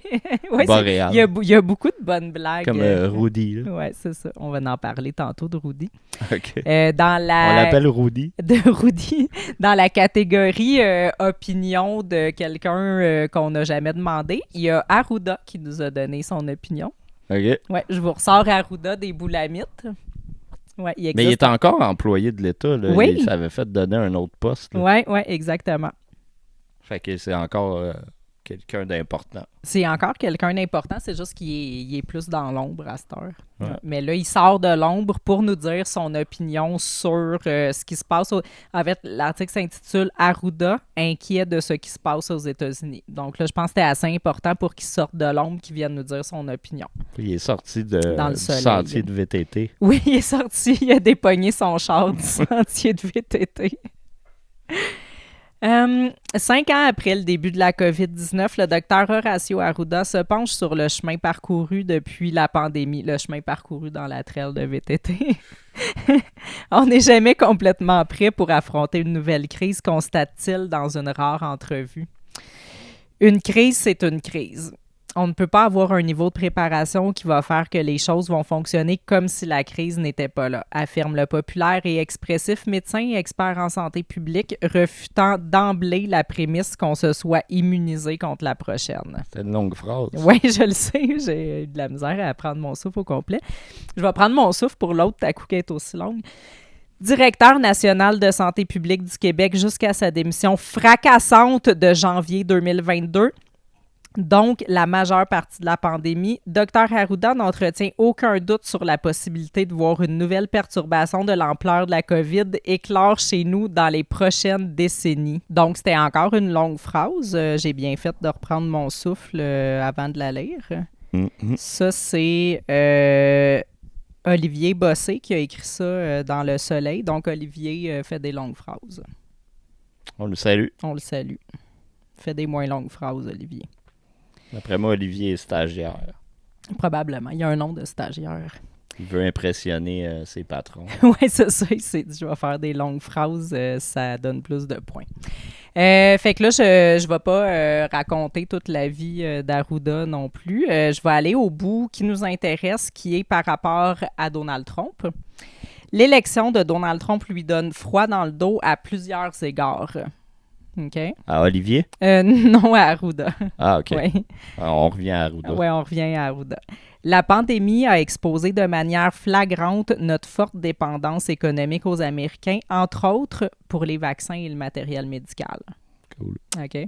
ouais, Boréal. Il y a beaucoup de bonnes blagues. Comme Rudy. Oui, c'est ça. On va en parler tantôt de Rudy. OK. On l'appelle Rudy. De Rudy. Dans la catégorie opinion de quelqu'un qu'on n'a jamais demandé, il y a Arruda qui nous a donné son opinion. OK. Ouais, je vous ressors Arruda des Boulamites. Ouais, Mais il est encore employé de l'État. Là. Oui. Il s'avait fait donner un autre poste. Oui, exactement. Fait que c'est encore quelqu'un d'important. C'est encore quelqu'un d'important, c'est juste qu'il est plus dans l'ombre à cette heure. Ouais. Mais là, il sort de l'ombre pour nous dire son opinion sur ce qui se passe. En fait, l'article s'intitule « Arruda, inquiet de ce qui se passe aux États-Unis ». Donc là, je pense que c'était assez important pour qu'il sorte de l'ombre, qu'il vienne nous dire son opinion. Il est sorti du soleil. sentier de VTT. Oui, il est sorti, il a dépogné son char du sentier de VTT. 5 ans après le début de la COVID-19, le docteur Horacio Arruda se penche sur le chemin parcouru depuis la pandémie, le chemin parcouru dans la trail de VTT. On n'est jamais complètement prêt pour affronter une nouvelle crise, constate-t-il dans une rare entrevue. Une crise, c'est une crise. On ne peut pas avoir un niveau de préparation qui va faire que les choses vont fonctionner comme si la crise n'était pas là, affirme le populaire et expressif médecin et expert en santé publique, refutant d'emblée la prémisse qu'on se soit immunisé contre la prochaine. C'est une longue phrase. Oui, je le sais, j'ai eu de la misère à prendre mon souffle au complet. Je vais prendre mon souffle pour l'autre, ta couquette est aussi longue. Directeur national de santé publique du Québec jusqu'à sa démission fracassante de janvier 2022. Donc, la majeure partie de la pandémie, Dr Arruda n'entretient aucun doute sur la possibilité de voir une nouvelle perturbation de l'ampleur de la COVID éclore chez nous dans les prochaines décennies. Donc, c'était encore une longue phrase. J'ai bien fait de reprendre mon souffle avant de la lire. Mm-hmm. Ça, c'est Olivier Bossé qui a écrit ça dans Le Soleil. Donc, Olivier fait des longues phrases. On le salue. On le salue. Fait des moins longues phrases, Olivier. D'après moi, Olivier est stagiaire. Probablement. Il y a un nom de stagiaire. Il veut impressionner ses patrons. Oui, c'est ça. Il s'est dit, je vais faire des longues phrases, ça donne plus de points. Fait que là, je vais pas raconter toute la vie d'Arruda non plus. Je vais aller au bout qui nous intéresse, qui est par rapport à Donald Trump. L'élection de Donald Trump lui donne froid dans le dos à plusieurs égards. OK. À Olivier? Non, à Arruda. Ah, OK. Ouais. On revient à Arruda. Oui, on revient à Arruda. La pandémie a exposé de manière flagrante notre forte dépendance économique aux Américains, entre autres pour les vaccins et le matériel médical. Cool. OK.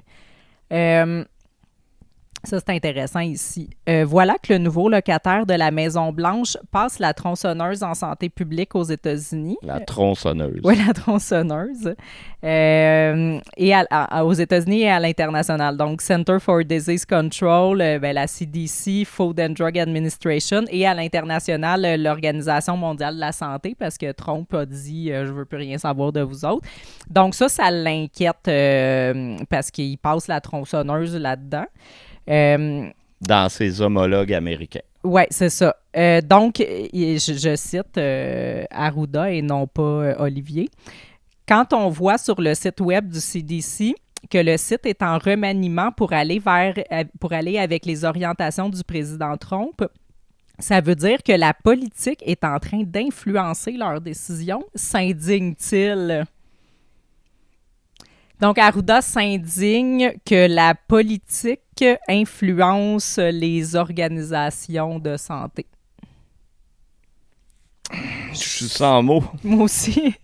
Ça, c'est intéressant ici. Voilà que le nouveau locataire de la Maison-Blanche passe la tronçonneuse en santé publique aux États-Unis. La tronçonneuse. Oui, la tronçonneuse. Et aux États-Unis et à l'international. Donc, Center for Disease Control, la CDC, Food and Drug Administration, et à l'international, l'Organisation mondiale de la santé, parce que Trump a dit « je veux plus rien savoir de vous autres ». Donc ça l'inquiète parce qu'il passe la tronçonneuse là-dedans. Dans ses homologues américains. Oui, c'est ça. Donc, je cite Arruda et non pas Olivier. Quand on voit sur le site web du CDC que le site est en remaniement pour aller avec les orientations du président Trump, ça veut dire que la politique est en train d'influencer leurs décisions, s'indigne-t-il? Donc, Arruda s'indigne que la politique influence les organisations de santé. Je suis sans mots. Moi aussi.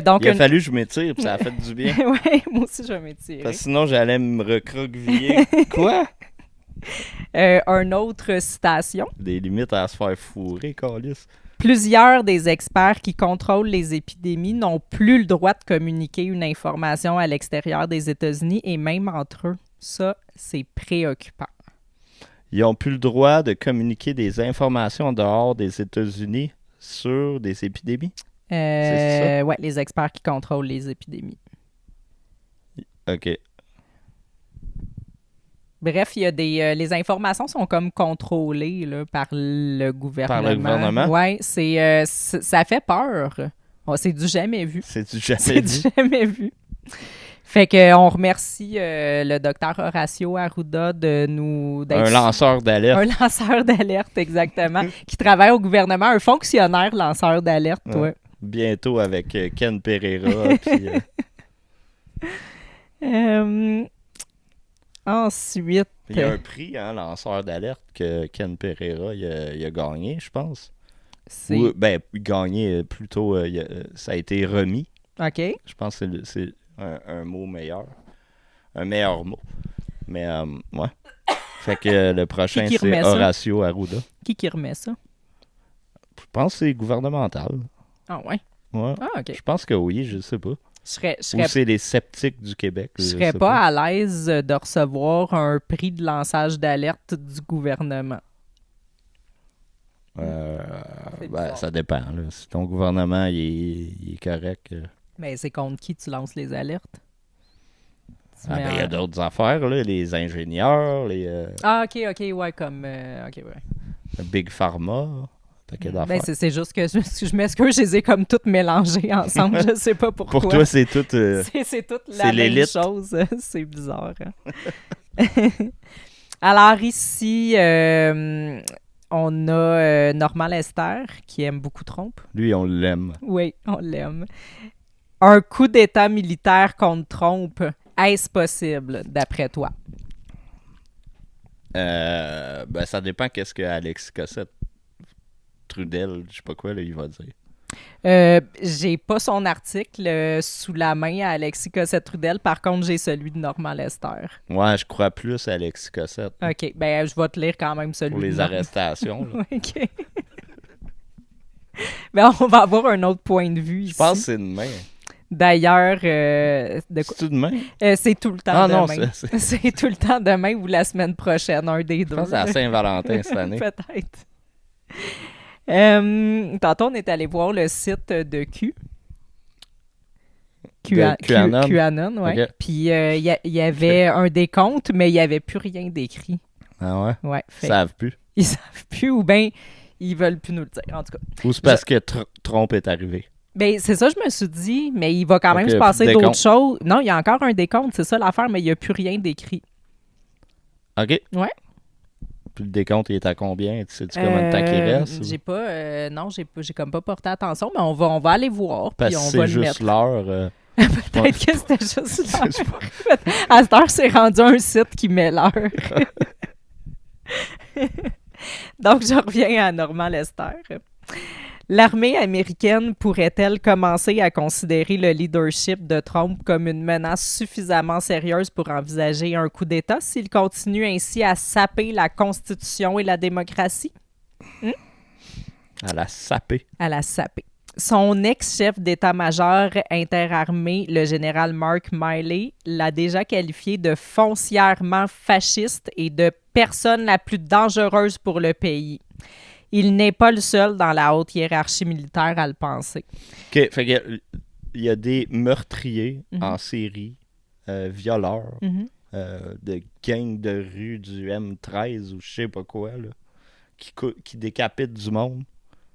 Donc, il a fallu que je m'étire, puis ça a fait du bien. Oui, moi aussi, je vais m'étirer. Parce que sinon, j'allais me recroqueviller. Quoi? Une autre citation. Des limites à se faire fourrer, câlisse. Plusieurs des experts qui contrôlent les épidémies n'ont plus le droit de communiquer une information à l'extérieur des États-Unis et même entre eux. Ça, c'est préoccupant. Ils n'ont plus le droit de communiquer des informations en dehors des États-Unis sur des épidémies? C'est ça? Oui, les experts qui contrôlent les épidémies. OK. Bref, il y a les informations sont comme contrôlées là, par le gouvernement. Par le gouvernement? Oui, ça fait peur. Oh, c'est du jamais vu. C'est du jamais C'est vu. du jamais vu. Fait qu'on remercie le docteur Horacio Arruda d'être un lanceur d'alerte. Un lanceur d'alerte, exactement, qui travaille au gouvernement, un fonctionnaire lanceur d'alerte, toi. Ouais. Bientôt avec Ken Pereira. Puis, ensuite... il y a un prix, lanceur d'alerte, que Ken Pereira il a gagné, je pense. Ou, gagné, plutôt, ça a été remis. OK. Je pense que c'est un mot meilleur. Un meilleur mot. Mais, ouais. Fait que le prochain, c'est Horacio Arruda. Qui remet ça? Je pense que c'est gouvernemental. Ah ouais? Ouais. Ah, OK. Je pense que oui, je sais pas. Ou c'est les sceptiques du Québec. Je serais pas à l'aise de recevoir un prix de lançage d'alerte du gouvernement. Ça dépend. Là. Si ton gouvernement il est correct. Mais c'est contre qui tu lances les alertes? Il y a d'autres affaires, là, les ingénieurs, les... OK, ouais, comme... OK, ouais. Big Pharma, paquet d'affaires. C'est juste que je m'excuse, je les ai comme toutes mélangées ensemble, je sais pas pourquoi. Pour toi, c'est tout... c'est toute la même chose, c'est bizarre. Hein? Alors ici, on a Normand Lester, qui aime beaucoup Trump. Lui, on l'aime. Oui, on l'aime. Un coup d'État militaire contre Trump, est-ce possible, d'après toi? Ça dépend qu'est-ce que Alexis Cossette, Trudel, je sais pas quoi, là, il va dire. J'ai pas son article sous la main à Alexis Cossette-Trudel. Par contre, j'ai celui de Normand Lester. Ouais, je crois plus à Alexis Cossette. OK, je vais te lire quand même celui pour les arrestations. OK. On va avoir un autre point de vue ici. Je pense que c'est demain. D'ailleurs, c'est-tu demain? C'est tout le temps demain. Non, c'est tout le temps demain ou la semaine prochaine, un des deux. Je pense que c'est à Saint-Valentin cette année. Peut-être. Tantôt, on est allé voir le site de QAnon, ouais. Okay. Puis il y avait un décompte, mais il n'y avait plus rien d'écrit. Ah ouais? Ouais. Ils savent plus. Ils savent plus ou bien ils veulent plus nous le dire, en tout cas. Ou c'est parce que Trump est arrivé. C'est ça, je me suis dit, mais il va quand même se passer d'autres choses. Non, il y a encore un décompte, c'est ça l'affaire, mais il n'y a plus rien d'écrit. OK. Ouais. Puis le décompte, il est à combien? Sais-tu combien de temps qu'il reste? J'ai pas... non, j'ai comme pas porté attention, mais on va aller voir. Parce puis on que va c'est le juste mettre. l'heure. Peut-être que c'était juste l'heure. À cette heure, c'est rendu un site qui met l'heure. Donc, je reviens à Normand Lester. L'armée américaine pourrait-elle commencer à considérer le leadership de Trump comme une menace suffisamment sérieuse pour envisager un coup d'État s'il continue ainsi à saper la Constitution et la démocratie? À la saper. À la saper. Son ex-chef d'état-major interarmé, le général Mark Milley, l'a déjà qualifié de foncièrement fasciste et de personne la plus dangereuse pour le pays. Il n'est pas le seul dans la haute hiérarchie militaire à le penser. OK, fait qu'il y a des meurtriers en série, violeurs, de gangs de rue du M13 ou je sais pas quoi, là. qui décapite du monde.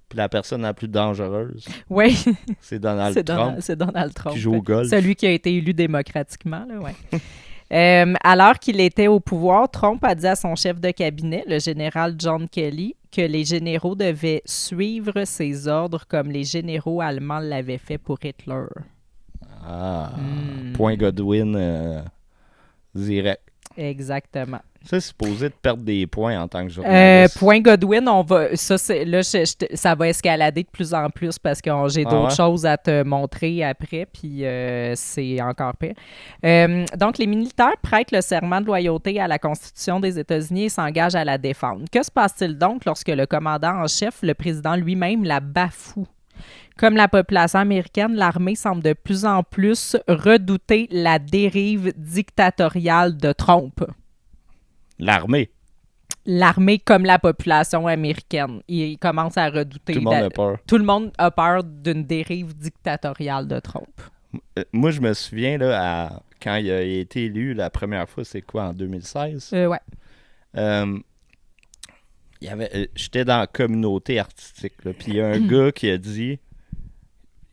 Puis la personne la plus dangereuse, Oui, c'est Donald Trump. C'est Donald Trump. Qui joue au golf. Celui qui a été élu démocratiquement, là, ouais. Alors qu'il était au pouvoir, Trump a dit à son chef de cabinet, le général John Kelly, que les généraux devaient suivre ses ordres comme les généraux allemands l'avaient fait pour Hitler. Point Godwin direct. Exactement. Ça, c'est supposé de perdre des points en tant que journaliste. Point Godwin, ça va escalader de plus en plus parce que j'ai d'autres choses à te montrer après, puis c'est encore pire. Donc, les militaires prêtent le serment de loyauté à la Constitution des États-Unis et s'engagent à la défendre. Que se passe-t-il donc lorsque le commandant en chef, le président lui-même, la bafoue? Comme la population américaine, l'armée semble de plus en plus redouter la dérive dictatoriale de Trump. L'armée. L'armée comme la population américaine. Ils commencent à redouter. Tout le monde a peur. Tout le monde a peur d'une dérive dictatoriale de Trump. Moi, je me souviens, là, quand il a été élu la première fois, c'est quoi, en 2016? Ouais. J'étais dans la communauté artistique, là, puis il y a un gars qui a dit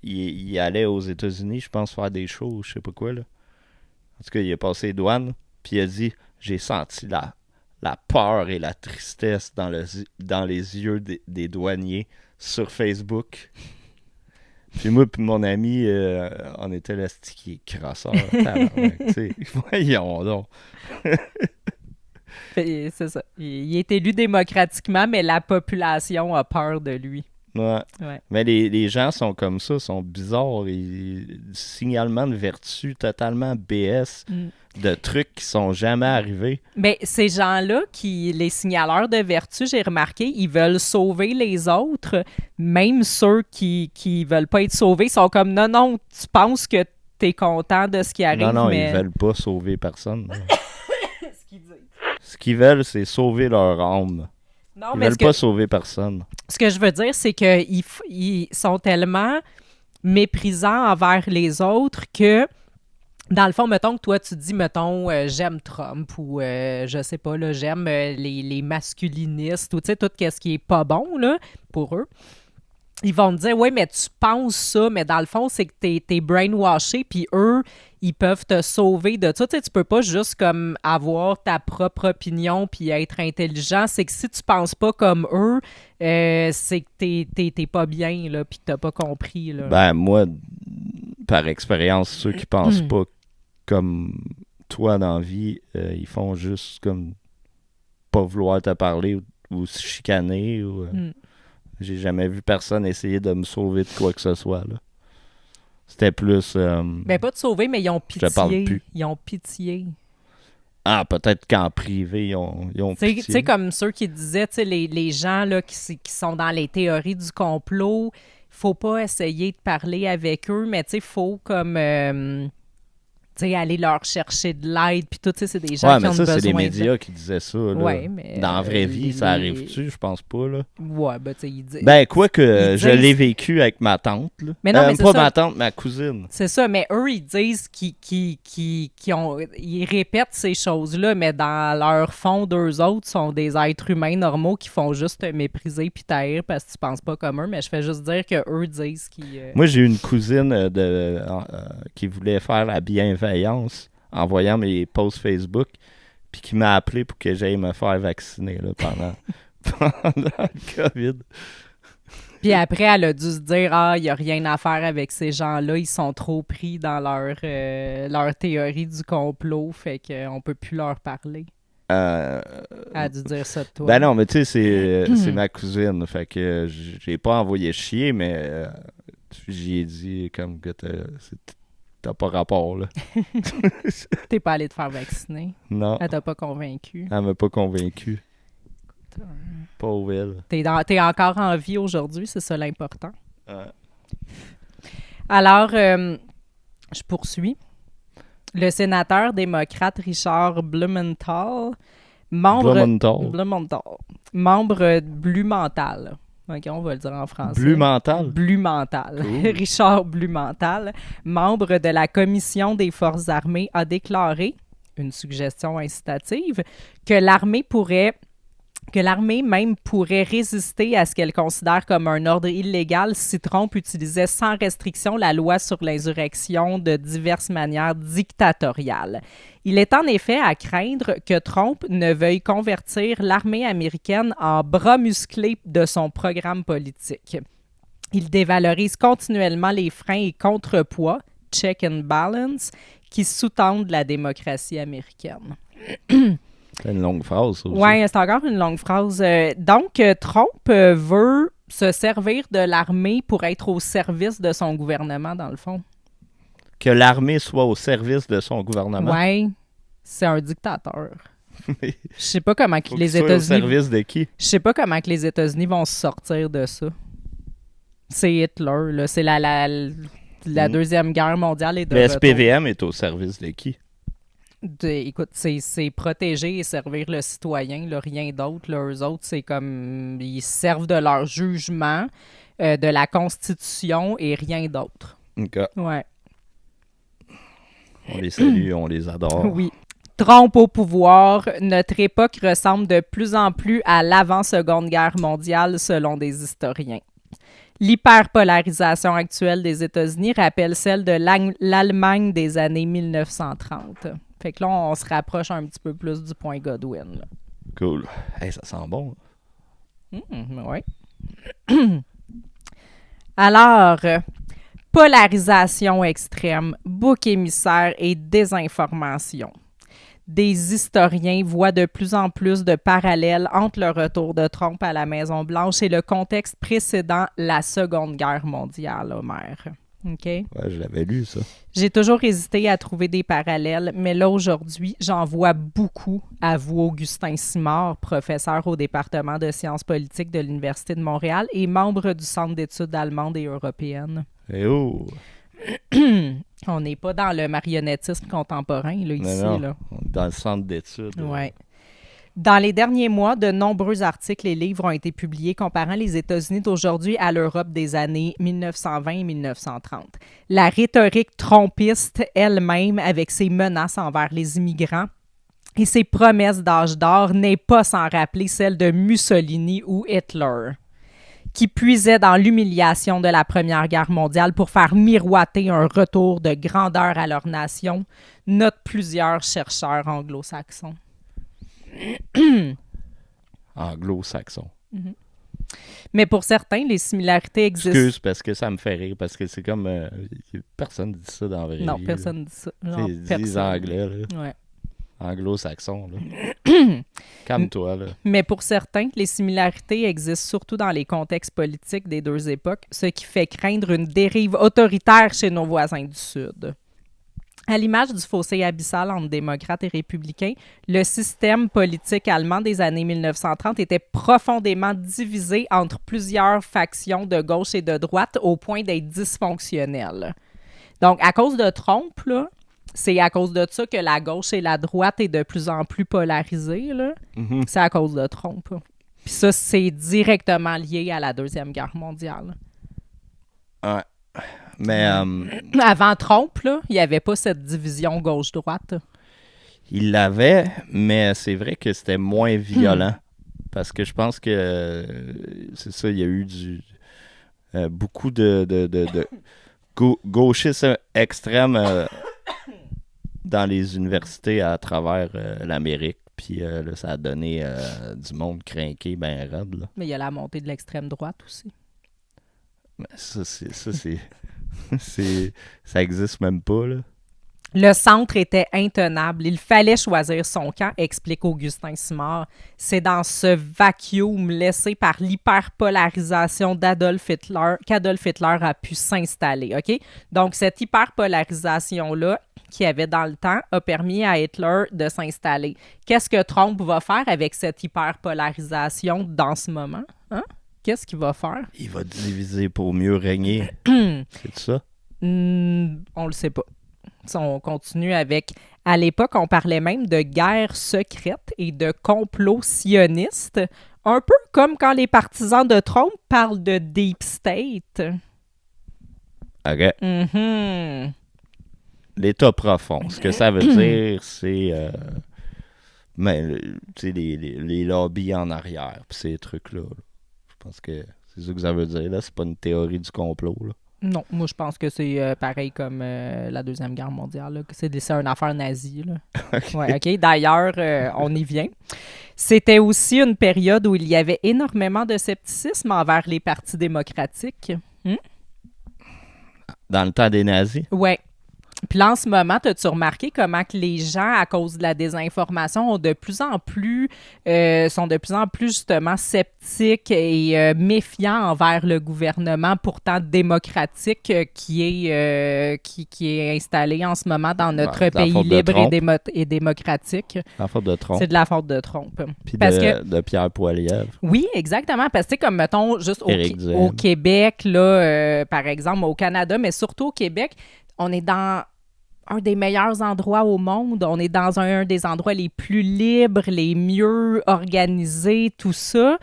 il allait aux États-Unis, je pense, faire des shows, je sais pas quoi, là. En tout cas, il a passé les douanes, puis il a dit j'ai senti la peur et la tristesse dans les yeux des douaniers sur Facebook. Puis moi puis mon ami, on était là, qui est crasseur. Voyons donc. C'est ça. Il est élu démocratiquement, mais la population a peur de lui. Ouais. Mais les gens sont comme ça, sont bizarres. Signalement de vertu totalement BS, de trucs qui sont jamais arrivés. Mais ces gens-là, les signaleurs de vertu, j'ai remarqué, ils veulent sauver les autres. Même ceux qui veulent pas être sauvés sont comme non, tu penses que t'es content de ce qui arrive. Non, mais... ils veulent pas sauver personne. Ce qu'ils veulent, c'est sauver leur âme. Non, ils veulent pas sauver personne. Ce que je veux dire, c'est qu'ils sont tellement méprisants envers les autres que, dans le fond, mettons que toi, tu dis, mettons, j'aime Trump ou, je sais pas, là, j'aime les masculinistes ou, tu sais, tout ce qui est pas bon, là, pour eux. Ils vont te dire, oui, mais tu penses ça, mais dans le fond, c'est que t'es brainwashé, puis eux, ils peuvent te sauver de ça. Tu sais, tu peux pas juste comme avoir ta propre opinion puis être intelligent. C'est que si tu penses pas comme eux, c'est que t'es pas bien, là, puis que t'as pas compris, là. Ben, moi, par expérience, ceux qui pensent pas comme toi dans la vie, ils font juste comme pas vouloir te parler ou se chicaner ou... J'ai jamais vu personne essayer de me sauver de quoi que ce soit, là. C'était plus... ben, pas de sauver, mais ils ont pitié. Je parle plus. Ils ont pitié. Ah, peut-être qu'en privé, ils ont pitié. Tu sais, comme ceux qui disaient, tu sais, les gens là, qui sont dans les théories du complot, faut pas essayer de parler avec eux, mais tu sais, faut comme... tu sais, aller leur chercher de l'aide, puis tout, tu sais, c'est des gens qui ont besoin. Ouais, mais ça, c'est les médias qui disaient ça, là. Ouais, mais... Dans la vraie vie, ça arrive-tu? Je pense pas, là. Ouais, ben, tu sais, ils disent... Ben, quoi que je l'ai vécu avec ma tante, là. Mais non, mais c'est pas ça. ma tante, ma cousine. C'est ça, mais eux, ils disent ils répètent ces choses-là, mais dans leur fond, d'eux autres sont des êtres humains normaux qui font juste te mépriser puis t'haïr parce que tu penses pas comme eux, mais je fais juste dire que eux disent qu'ils... Moi, j'ai eu une cousine qui voulait faire la bienveillance en voyant mes posts Facebook, puis qui m'a appelé pour que j'aille me faire vacciner là, pendant le COVID. Puis après, elle a dû se dire « Ah, il n'y a rien à faire avec ces gens-là, ils sont trop pris dans leur théorie du complot, fait qu'on peut plus leur parler. » Elle a dû dire ça de toi. Ben non, mais tu sais, c'est ma cousine, fait que j'ai pas envoyé chier, mais j'y ai dit comme que t'as pas rapport, là. T'es pas allé te faire vacciner? Non. Elle t'a pas convaincu? Elle m'a pas convaincu. Pauvre elle. T'es encore en vie aujourd'hui, c'est ça l'important. Ouais. Alors, je poursuis. Le sénateur démocrate Richard Blumenthal, membre Blumenthal. OK, on va le dire en français. Blumenthal? Blumenthal. Cool. Richard Blumenthal, membre de la Commission des Forces armées, a déclaré, une suggestion incitative, que l'armée pourrait que l'armée même pourrait résister à ce qu'elle considère comme un ordre illégal si Trump utilisait sans restriction la loi sur l'insurrection de diverses manières dictatoriales. Il est en effet à craindre que Trump ne veuille convertir l'armée américaine en bras musclés de son programme politique. Il dévalorise continuellement les freins et contrepoids, check and balance, qui sous-tendent la démocratie américaine. C'est une longue phrase, ça aussi. Oui, c'est encore une longue phrase. Donc, Trump veut se servir de l'armée pour être au service de son gouvernement, dans le fond. Que l'armée soit au service de son gouvernement. Oui, c'est un dictateur. Je sais pas comment que les États-Unis... au service de qui? Je sais pas comment que les États-Unis vont se sortir de ça. C'est Hitler, là. C'est la Deuxième Guerre mondiale. Le SPVM est au service de qui? Écoute, c'est protéger et servir le citoyen, là, rien d'autre. Là, eux autres, c'est comme... Ils servent de leur jugement, de la Constitution et rien d'autre. OK. Ouais. On les salue, on les adore. Oui. Trump au pouvoir, notre époque ressemble de plus en plus à l'avant-seconde guerre mondiale, selon des historiens. L'hyperpolarisation actuelle des États-Unis rappelle celle de l'Allemagne des années 1930. Fait que là, on se rapproche un petit peu plus du point Godwin. Là. Cool. Hey, ça sent bon. Oui. Alors, polarisation extrême, bouc émissaire et désinformation. Des historiens voient de plus en plus de parallèles entre le retour de Trump à la Maison-Blanche et le contexte précédent la Seconde Guerre mondiale, Homer. OK? Ouais, je l'avais lu, ça. J'ai toujours hésité à trouver des parallèles, mais là, aujourd'hui, j'en vois beaucoup, avoue Augustin Simard, professeur au département de sciences politiques de l'Université de Montréal et membre du Centre d'études allemandes et européennes. Eh oh! On n'est pas dans le marionnettisme contemporain, là, ici. Non. Là. On est dans le centre d'études. Ouais. Dans les derniers mois, de nombreux articles et livres ont été publiés comparant les États-Unis d'aujourd'hui à l'Europe des années 1920 et 1930. La rhétorique trumpiste elle-même, avec ses menaces envers les immigrants et ses promesses d'âge d'or, n'est pas sans rappeler celle de Mussolini ou Hitler, qui puisaient dans l'humiliation de la Première Guerre mondiale pour faire miroiter un retour de grandeur à leur nation, notent plusieurs chercheurs anglo-saxons. Anglo-saxon. Mm-hmm. Mais pour certains, les similarités existent. Excuse, parce que ça me fait rire, parce que c'est comme... personne ne dit ça dans la vraie vie. Non, personne ne dit ça. Genre, ils disent anglais, là. Ouais. Anglo-saxon, là. Calme-toi, là. Mais pour certains, les similarités existent surtout dans les contextes politiques des deux époques, ce qui fait craindre une dérive autoritaire chez nos voisins du Sud. À l'image du fossé abyssal entre démocrates et républicains, le système politique allemand des années 1930 était profondément divisé entre plusieurs factions de gauche et de droite au point d'être dysfonctionnel. Donc, à cause de Trump, là, c'est à cause de ça que la gauche et la droite est de plus en plus polarisée. Là. Mm-hmm. C'est à cause de Trump. Puis ça, c'est directement lié à la Deuxième Guerre mondiale. Ouais. Mais... Avant Trump, là, il n'y avait pas cette division gauche-droite. Il l'avait, mais c'est vrai que c'était moins violent. Parce que je pense que... c'est ça, il y a eu beaucoup de gauchisme extrême dans les universités à travers l'Amérique. Puis là, ça a donné du monde crinqué ben raide. Là. Mais il y a la montée de l'extrême droite aussi. Mais ça, ça existe même pas, là. Le centre était intenable. Il fallait choisir son camp, explique Augustin Simard. C'est dans ce vacuum laissé par l'hyperpolarisation qu'Adolf Hitler a pu s'installer. Okay? Donc, cette hyperpolarisation-là qu'il y avait dans le temps a permis à Hitler de s'installer. Qu'est-ce que Trump va faire avec cette hyperpolarisation dans ce moment? Hein? Qu'est-ce qu'il va faire? Il va diviser pour mieux régner. C'est ça? On le sait pas. On continue avec... À l'époque, on parlait même de guerre secrète et de complot sioniste, un peu comme quand les partisans de Trump parlent de Deep State. OK. Mm-hmm. L'État profond. Ce que ça veut dire, c'est... Mais, tu sais, les lobbies en arrière, puis ces trucs-là. Là. Je pense que c'est ça que ça veut dire, là. C'est pas une théorie du complot, là. Non, moi, je pense que c'est pareil comme la Deuxième Guerre mondiale, là, que c'est une affaire nazie, là. OK. Ouais, OK. D'ailleurs, on y vient. C'était aussi une période où il y avait énormément de scepticisme envers les partis démocratiques. Dans le temps des nazis? Ouais. Puis là, en ce moment, as-tu remarqué comment que les gens, à cause de la désinformation, sont de plus en plus justement sceptiques et méfiants envers le gouvernement pourtant démocratique qui est installé en ce moment dans notre pays libre et démocratique. La faute de Trump. C'est de la faute de Trump. Puis de Pierre Poilievre. Oui, exactement. Parce que, comme, mettons, juste au Québec, là, par exemple, au Canada, mais surtout au Québec, on est dans un des meilleurs endroits au monde. On est dans un des endroits les plus libres, les mieux organisés, tout ça.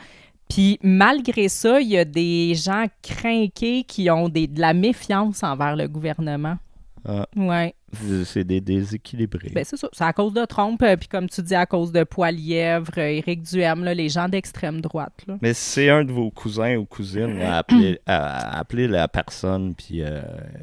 Puis malgré ça, il y a des gens crinqués qui ont de la méfiance envers le gouvernement. Ah. Ouais. C'est des déséquilibrés. Ben c'est ça. C'est à cause de Trump, puis comme tu dis, à cause de Poilievre, Éric Duhaime, là, les gens d'extrême droite. Là. Mais c'est un de vos cousins ou cousines à appeler la personne puis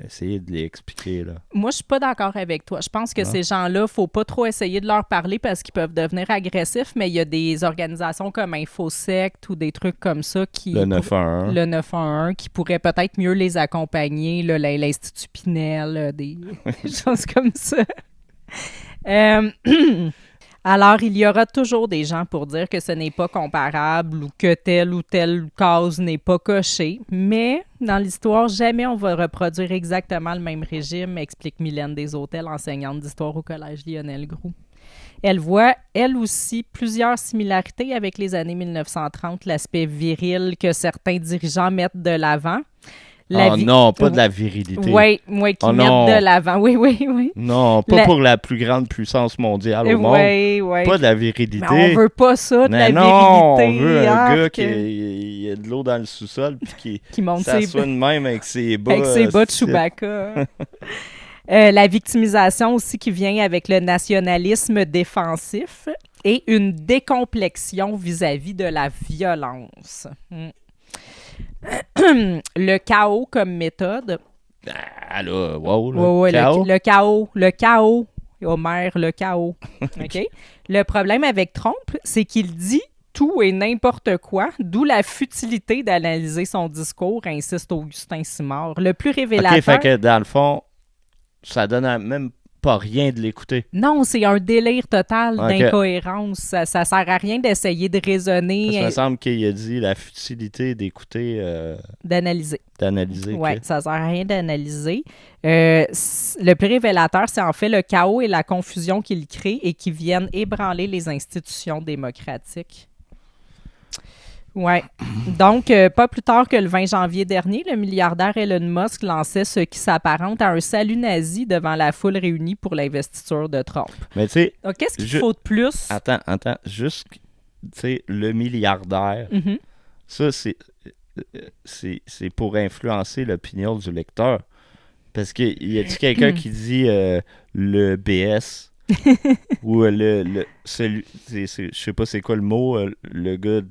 essayer de l'expliquer. Là. Moi, je suis pas d'accord avec toi. Je pense que ces gens-là, faut pas trop essayer de leur parler parce qu'ils peuvent devenir agressifs, mais il y a des organisations comme InfoSect ou des trucs comme ça qui... Le 911. Le 911, qui pourraient peut-être mieux les accompagner, là, l'Institut Pinel, des choses comme ça. Alors, il y aura toujours des gens pour dire que ce n'est pas comparable ou que telle ou telle cause n'est pas cochée, mais dans l'histoire, jamais on va reproduire exactement le même régime, explique Mylène Desautels, enseignante d'histoire au Collège Lionel Groulx. Elle voit, elle aussi, plusieurs similarités avec les années 1930, l'aspect viril que certains dirigeants mettent de l'avant. Non, pas de la virilité. Oui, qui mettent de l'avant. Oui. Non, pas pour la plus grande puissance mondiale au monde. Oui. Pas de la virilité. Mais on veut pas ça, de la virilité. On veut un gars qui a de l'eau dans le sous-sol puis qui s'assoit de même avec ses bas. Avec ses bas de Chewbacca. La victimisation aussi qui vient avec le nationalisme défensif et une décomplexion vis-à-vis de la violence. Le chaos comme méthode. Ah là, wow, chaos. Le chaos. Homer, le chaos. OK? Le problème avec Trump, c'est qu'il dit tout et n'importe quoi, d'où la futilité d'analyser son discours, insiste Augustin Simard. Le plus révélateur... OK, fait que dans le fond, ça donne même pas rien de l'écouter. Non, c'est un délire total d'incohérence. Ça sert à rien d'essayer de raisonner. Ça me semble qu'il a dit la futilité d'écouter... D'analyser. Oui, ça sert à rien d'analyser. Le plus révélateur, c'est en fait le chaos et la confusion qu'il crée et qui viennent ébranler les institutions démocratiques. Oui. Donc, pas plus tard que le 20 janvier dernier, le milliardaire Elon Musk lançait ce qui s'apparente à un salut nazi devant la foule réunie pour l'investiture de Trump. Mais tu sais... Donc, qu'est-ce qu'il faut de plus? Attends. Juste, tu sais, le milliardaire, ça, c'est pour influencer l'opinion du lecteur. Parce qu'il y a-tu quelqu'un qui dit le BS ou je sais pas c'est quoi le mot, le gars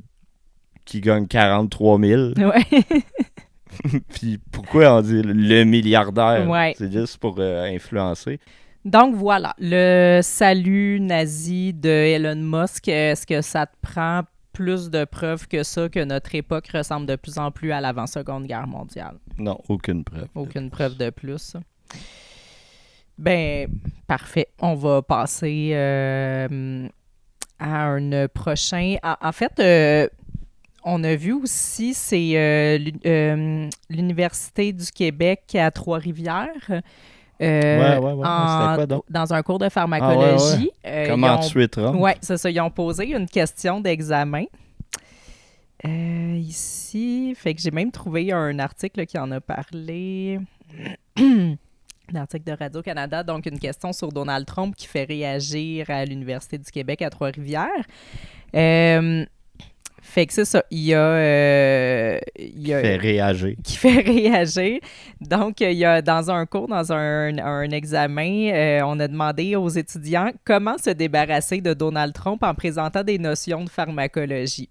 qui gagne 43 000. Ouais. Puis pourquoi on dit le milliardaire? Ouais. C'est juste pour influencer. Donc voilà, le salut nazi de Elon Musk, est-ce que ça te prend plus de preuves que ça, que notre époque ressemble de plus en plus à l'avant-seconde guerre mondiale? Non, aucune preuve. Aucune preuve de plus. Ben, parfait. On va passer à un prochain... En fait... on a vu aussi, c'est l'Université du Québec à Trois-Rivières. C'était quoi donc? Dans un cours de pharmacologie. Comment tuer Trump? Oui, c'est ça. Ils ont posé une question d'examen. Ici, fait que j'ai même trouvé un article qui en a parlé. Un article de Radio-Canada, donc une question sur Donald Trump qui fait réagir à l'Université du Québec à Trois-Rivières. Fait que c'est ça. Qui fait réagir. Qui fait réagir. Donc, il y a dans un cours, dans un examen, on a demandé aux étudiants comment se débarrasser de Donald Trump en présentant des notions de pharmacologie.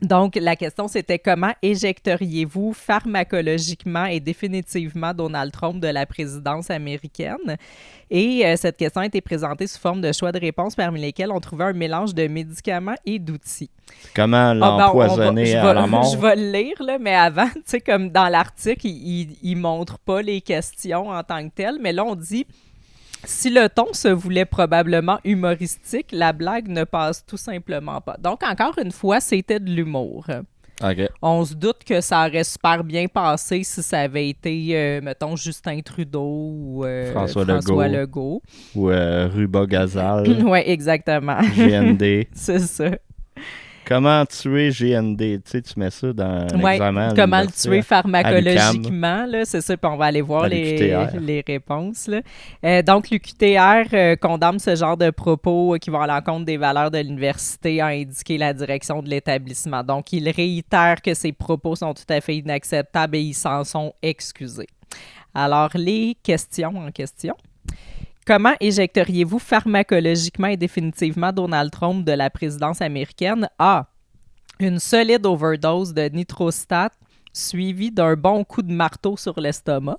Donc, la question, c'était comment éjecteriez-vous pharmacologiquement et définitivement Donald Trump de la présidence américaine? Et cette question a été présentée sous forme de choix de réponse parmi lesquels on trouvait un mélange de médicaments et d'outils. Comment l'empoisonner à la mort? Je vais le lire, là, mais avant, tu sais, comme dans l'article, il ne montre pas les questions en tant que telles, mais là, on dit... Si le ton se voulait probablement humoristique, la blague ne passe tout simplement pas. Donc, encore une fois, c'était de l'humour. Okay. On se doute que ça aurait super bien passé si ça avait été, mettons, Justin Trudeau ou François Legault. Ou Ruba Gazal. Oui, exactement. GND. C'est ça. Comment tuer GND? Tu sais, tu mets ça dans l'examen. Comment le tuer pharmacologiquement, là, c'est ça, puis on va aller voir les réponses. Là. Donc, l'UQTR condamne ce genre de propos qui vont à l'encontre des valeurs de l'université, a indiqué la direction de l'établissement. Donc, il réitère que ces propos sont tout à fait inacceptables et ils s'en sont excusés. Alors, les questions en question. Comment éjecteriez-vous pharmacologiquement et définitivement Donald Trump de la présidence américaine? A. Une solide overdose de nitrostat suivie d'un bon coup de marteau sur l'estomac.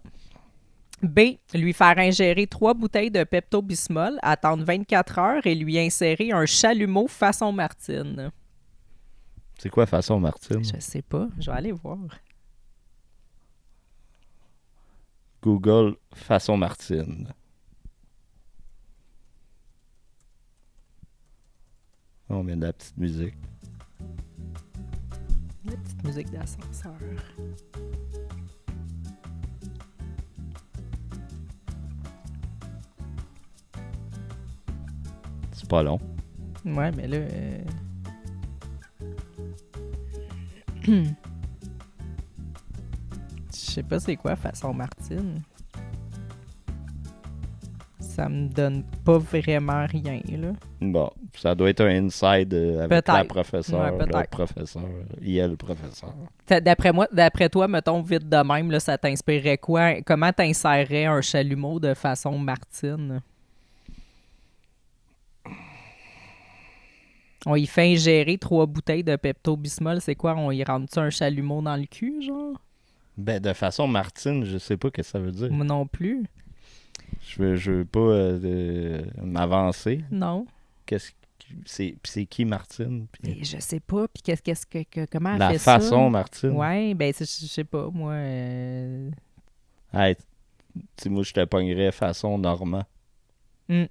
B. Lui faire ingérer 3 bouteilles de Pepto-Bismol, attendre 24 heures et lui insérer un chalumeau façon Martine. C'est quoi façon Martine? Je sais pas. Je vais aller voir. Google façon Martine. On met de la petite musique. La petite musique d'ascenseur. C'est pas long. Ouais, mais là... Je sais pas c'est quoi façon Martine. Ça me donne pas vraiment rien, là. Bon, ça doit être un inside avec peut-être. La professeure, ouais, le professeur, le professeur. D'après toi, mettons vite de même, là, ça t'inspirerait quoi? Comment t'insérerais un chalumeau de façon Martine? On y fait ingérer 3 bouteilles de Pepto-Bismol, c'est quoi? On y rentre-tu un chalumeau dans le cul, genre? Ben, de façon Martine, je sais pas ce que ça veut dire. Moi non plus. Je veux pas m'avancer. Non. C'est qui Martine? Et je sais pas. Puis comment elle la fait ça? La façon Martine? Ouais, ben je sais pas. Moi... Hey, moi, je te pognerais façon Normand. Mm.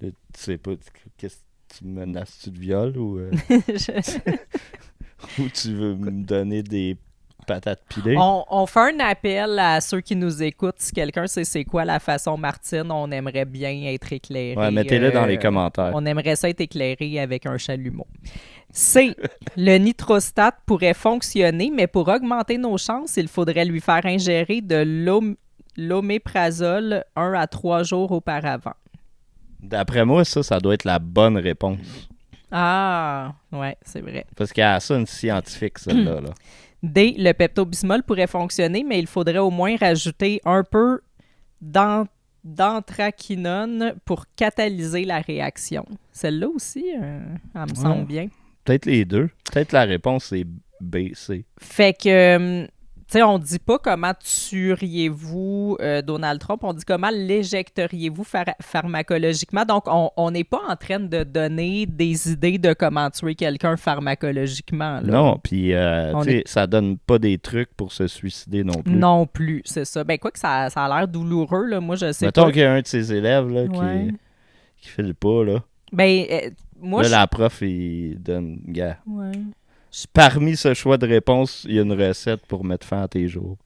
Tu sais pas, qu'est-ce que tu me menaces-tu de viol ou... ou tu veux me donner des patates pilées? On fait un appel à ceux qui nous écoutent. Si quelqu'un sait c'est quoi la façon Martine, on aimerait bien être éclairé. Ouais, mettez-le dans les commentaires. On aimerait ça être éclairé avec un chalumeau. C. Le nitrostat pourrait fonctionner, mais pour augmenter nos chances, il faudrait lui faire ingérer de l'oméprazole 1 à 3 jours auparavant. D'après moi, ça doit être la bonne réponse. Ah, ouais, c'est vrai. Parce qu'il y a ça une scientifique, celle-là. Là. D. Le Pepto-Bismol pourrait fonctionner, mais il faudrait au moins rajouter un peu d'anthraquinone pour catalyser la réaction. Celle-là aussi, elle me semble bien. Peut-être les deux. Peut-être la réponse c'est B, C. Fait que... Tu sais, on dit pas comment tueriez-vous Donald Trump, on dit comment l'éjecteriez-vous pharmacologiquement. Donc, on n'est pas en train de donner des idées de comment tuer quelqu'un pharmacologiquement. Là. Non, puis ça donne pas des trucs pour se suicider non plus. Non plus, c'est ça. Ben quoi que ça a l'air douloureux, là. Moi, je sais Mettons pas. qu'il y a un de ses élèves là, qui file pas, là. Ben, moi, là, la prof, il donne... Gars. Ouais. Parmi ce choix de réponse, il y a une recette pour mettre fin à tes jours.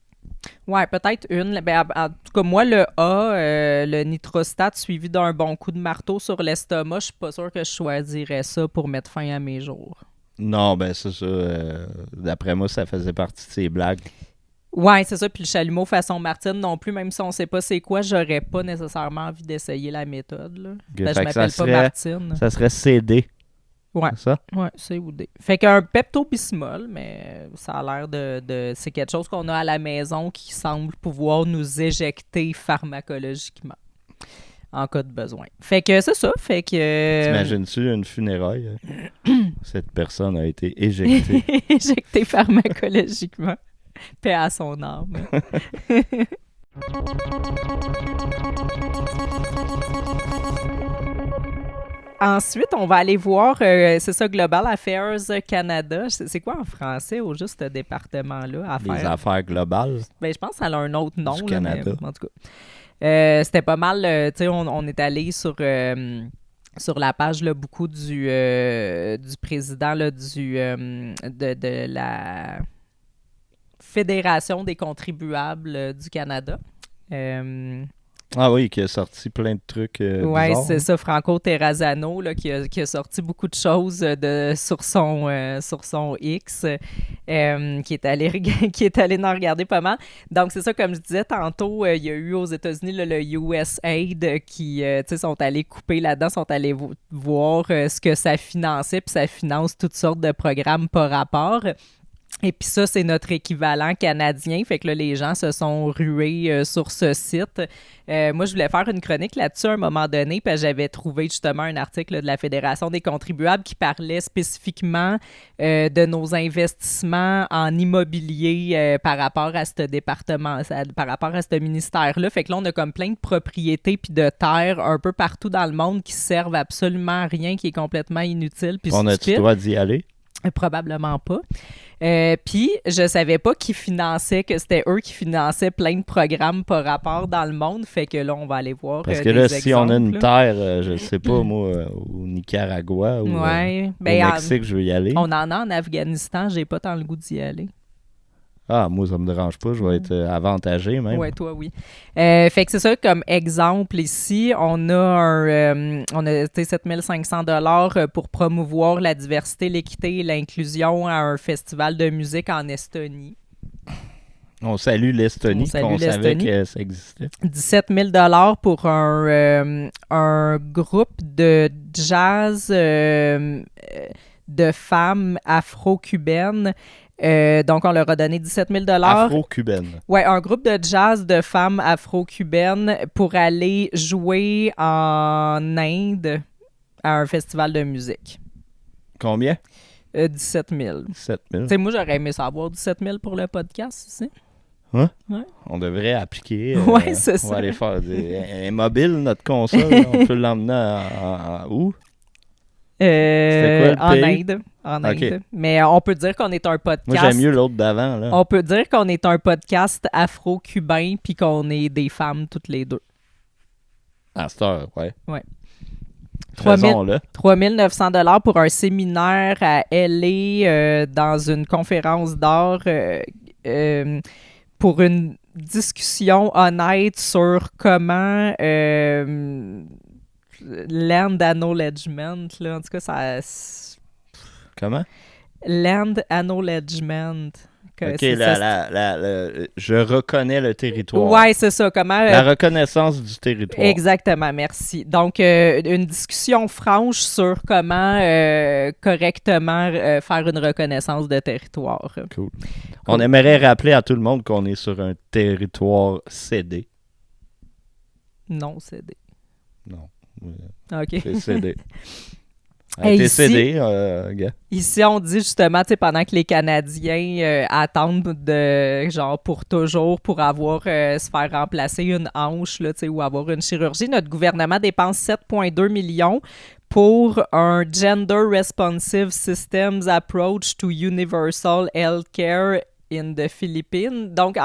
Ouais, peut-être une. Ben, en tout cas, moi, le A, le nitrostat suivi d'un bon coup de marteau sur l'estomac, je suis pas sûre que je choisirais ça pour mettre fin à mes jours. Non, ben c'est ça. D'après moi, ça faisait partie de ses blagues. Ouais, c'est ça. Puis le chalumeau façon Martine non plus, même si on sait pas c'est quoi, j'aurais pas nécessairement envie d'essayer la méthode. Là. Ben, je m'appelle pas Martine. Ça serait CD. Ouais. C'est ça? Oui, COD. Fait qu'un Pepto-Bismol, mais ça a l'air c'est quelque chose qu'on a à la maison qui semble pouvoir nous éjecter pharmacologiquement en cas de besoin. Fait que c'est ça, fait que... T'imagines-tu une funéraille? Cette personne a été éjectée. Éjectée pharmacologiquement. Paix à son âme. Ensuite, on va aller voir, c'est ça, Global Affairs Canada. C'est quoi en français au juste département-là? Les affaires globales. Ben, je pense que ça a un autre nom. Du là, Canada. Mais, en tout cas, c'était pas mal, tu sais, on est allé sur la page là, beaucoup du président là, de la Fédération des contribuables du Canada. Ah oui, qui a sorti plein de trucs Oui, bizarres. c'est ça, Franco Terrazzano là, qui a sorti beaucoup de choses sur son X, qui est allé en regarder pas mal. Donc, c'est ça, comme je disais tantôt, il y a eu aux États-Unis là, le USAID qui sont allés couper là-dedans, sont allés voir ce que ça finançait, puis ça finance toutes sortes de programmes par rapport. Et puis ça, c'est notre équivalent canadien. Fait que là, les gens se sont rués sur ce site. Moi, je voulais faire une chronique là-dessus à un moment donné, puis j'avais trouvé justement un article là, de la Fédération des contribuables qui parlait spécifiquement de nos investissements en immobilier par rapport à ce département, par rapport à ce ministère-là. Fait que là, on a comme plein de propriétés puis de terres un peu partout dans le monde qui servent absolument à rien, qui est complètement inutile puis On a-tu le droit d'y aller? Probablement pas. Puis, je savais pas que c'était eux qui finançaient plein de programmes par rapport dans le monde. Fait que là, on va aller voir Parce que là, si on a une terre, je sais pas, moi, au Nicaragua ou au Mexique, je veux y aller. On en a en Afghanistan, j'ai pas tant le goût d'y aller. Ah, moi, ça me dérange pas, je vais être avantagé même. Oui, toi, oui. Fait que c'est ça, comme exemple ici, on a 7 500 $ pour promouvoir la diversité, l'équité et l'inclusion à un festival de musique en Estonie. On salue l'Estonie, on savait que ça existait. 17 000 $ pour un groupe de jazz de femmes afro-cubaines. Donc, on leur a donné 17 000 $. Afro-cubaine. Oui, un groupe de jazz de femmes afro-cubaines pour aller jouer en Inde à un festival de musique. Combien? 17 000. 17 000. Tu sais, moi, j'aurais aimé savoir 17 000 pour le podcast ici. Hein? Ouais. On devrait appliquer. Oui, c'est ça. On va aller faire un mobile, notre console. On peut l'emmener où? C'était quoi, le pays? En Inde. Okay. Mais on peut dire qu'on est un podcast... Moi, j'aime mieux l'autre d'avant. Là. On peut dire qu'on est un podcast afro-cubain puis qu'on est des femmes toutes les deux. À cette heure, ouais. Ouais. 3 900 $ pour un séminaire à LA dans une conférence d'art pour une discussion honnête sur comment land acknowledgement, là, en tout cas, ça... Comment? Land acknowledgement. OK, je reconnais le territoire. Oui, c'est ça. Comment, la reconnaissance du territoire. Exactement, merci. Donc, une discussion franche sur comment correctement faire une reconnaissance de territoire. Cool. On aimerait rappeler à tout le monde qu'on est sur un territoire cédé. Non cédé. Non. OK. C'est cédé. Gars. Ici, on dit justement, tu sais, pendant que les Canadiens attendent pour toujours pour se faire remplacer une hanche, là, tu sais, ou avoir une chirurgie, notre gouvernement dépense 7,2 millions pour un Gender Responsive Systems Approach to Universal Healthcare in the Philippines. Donc,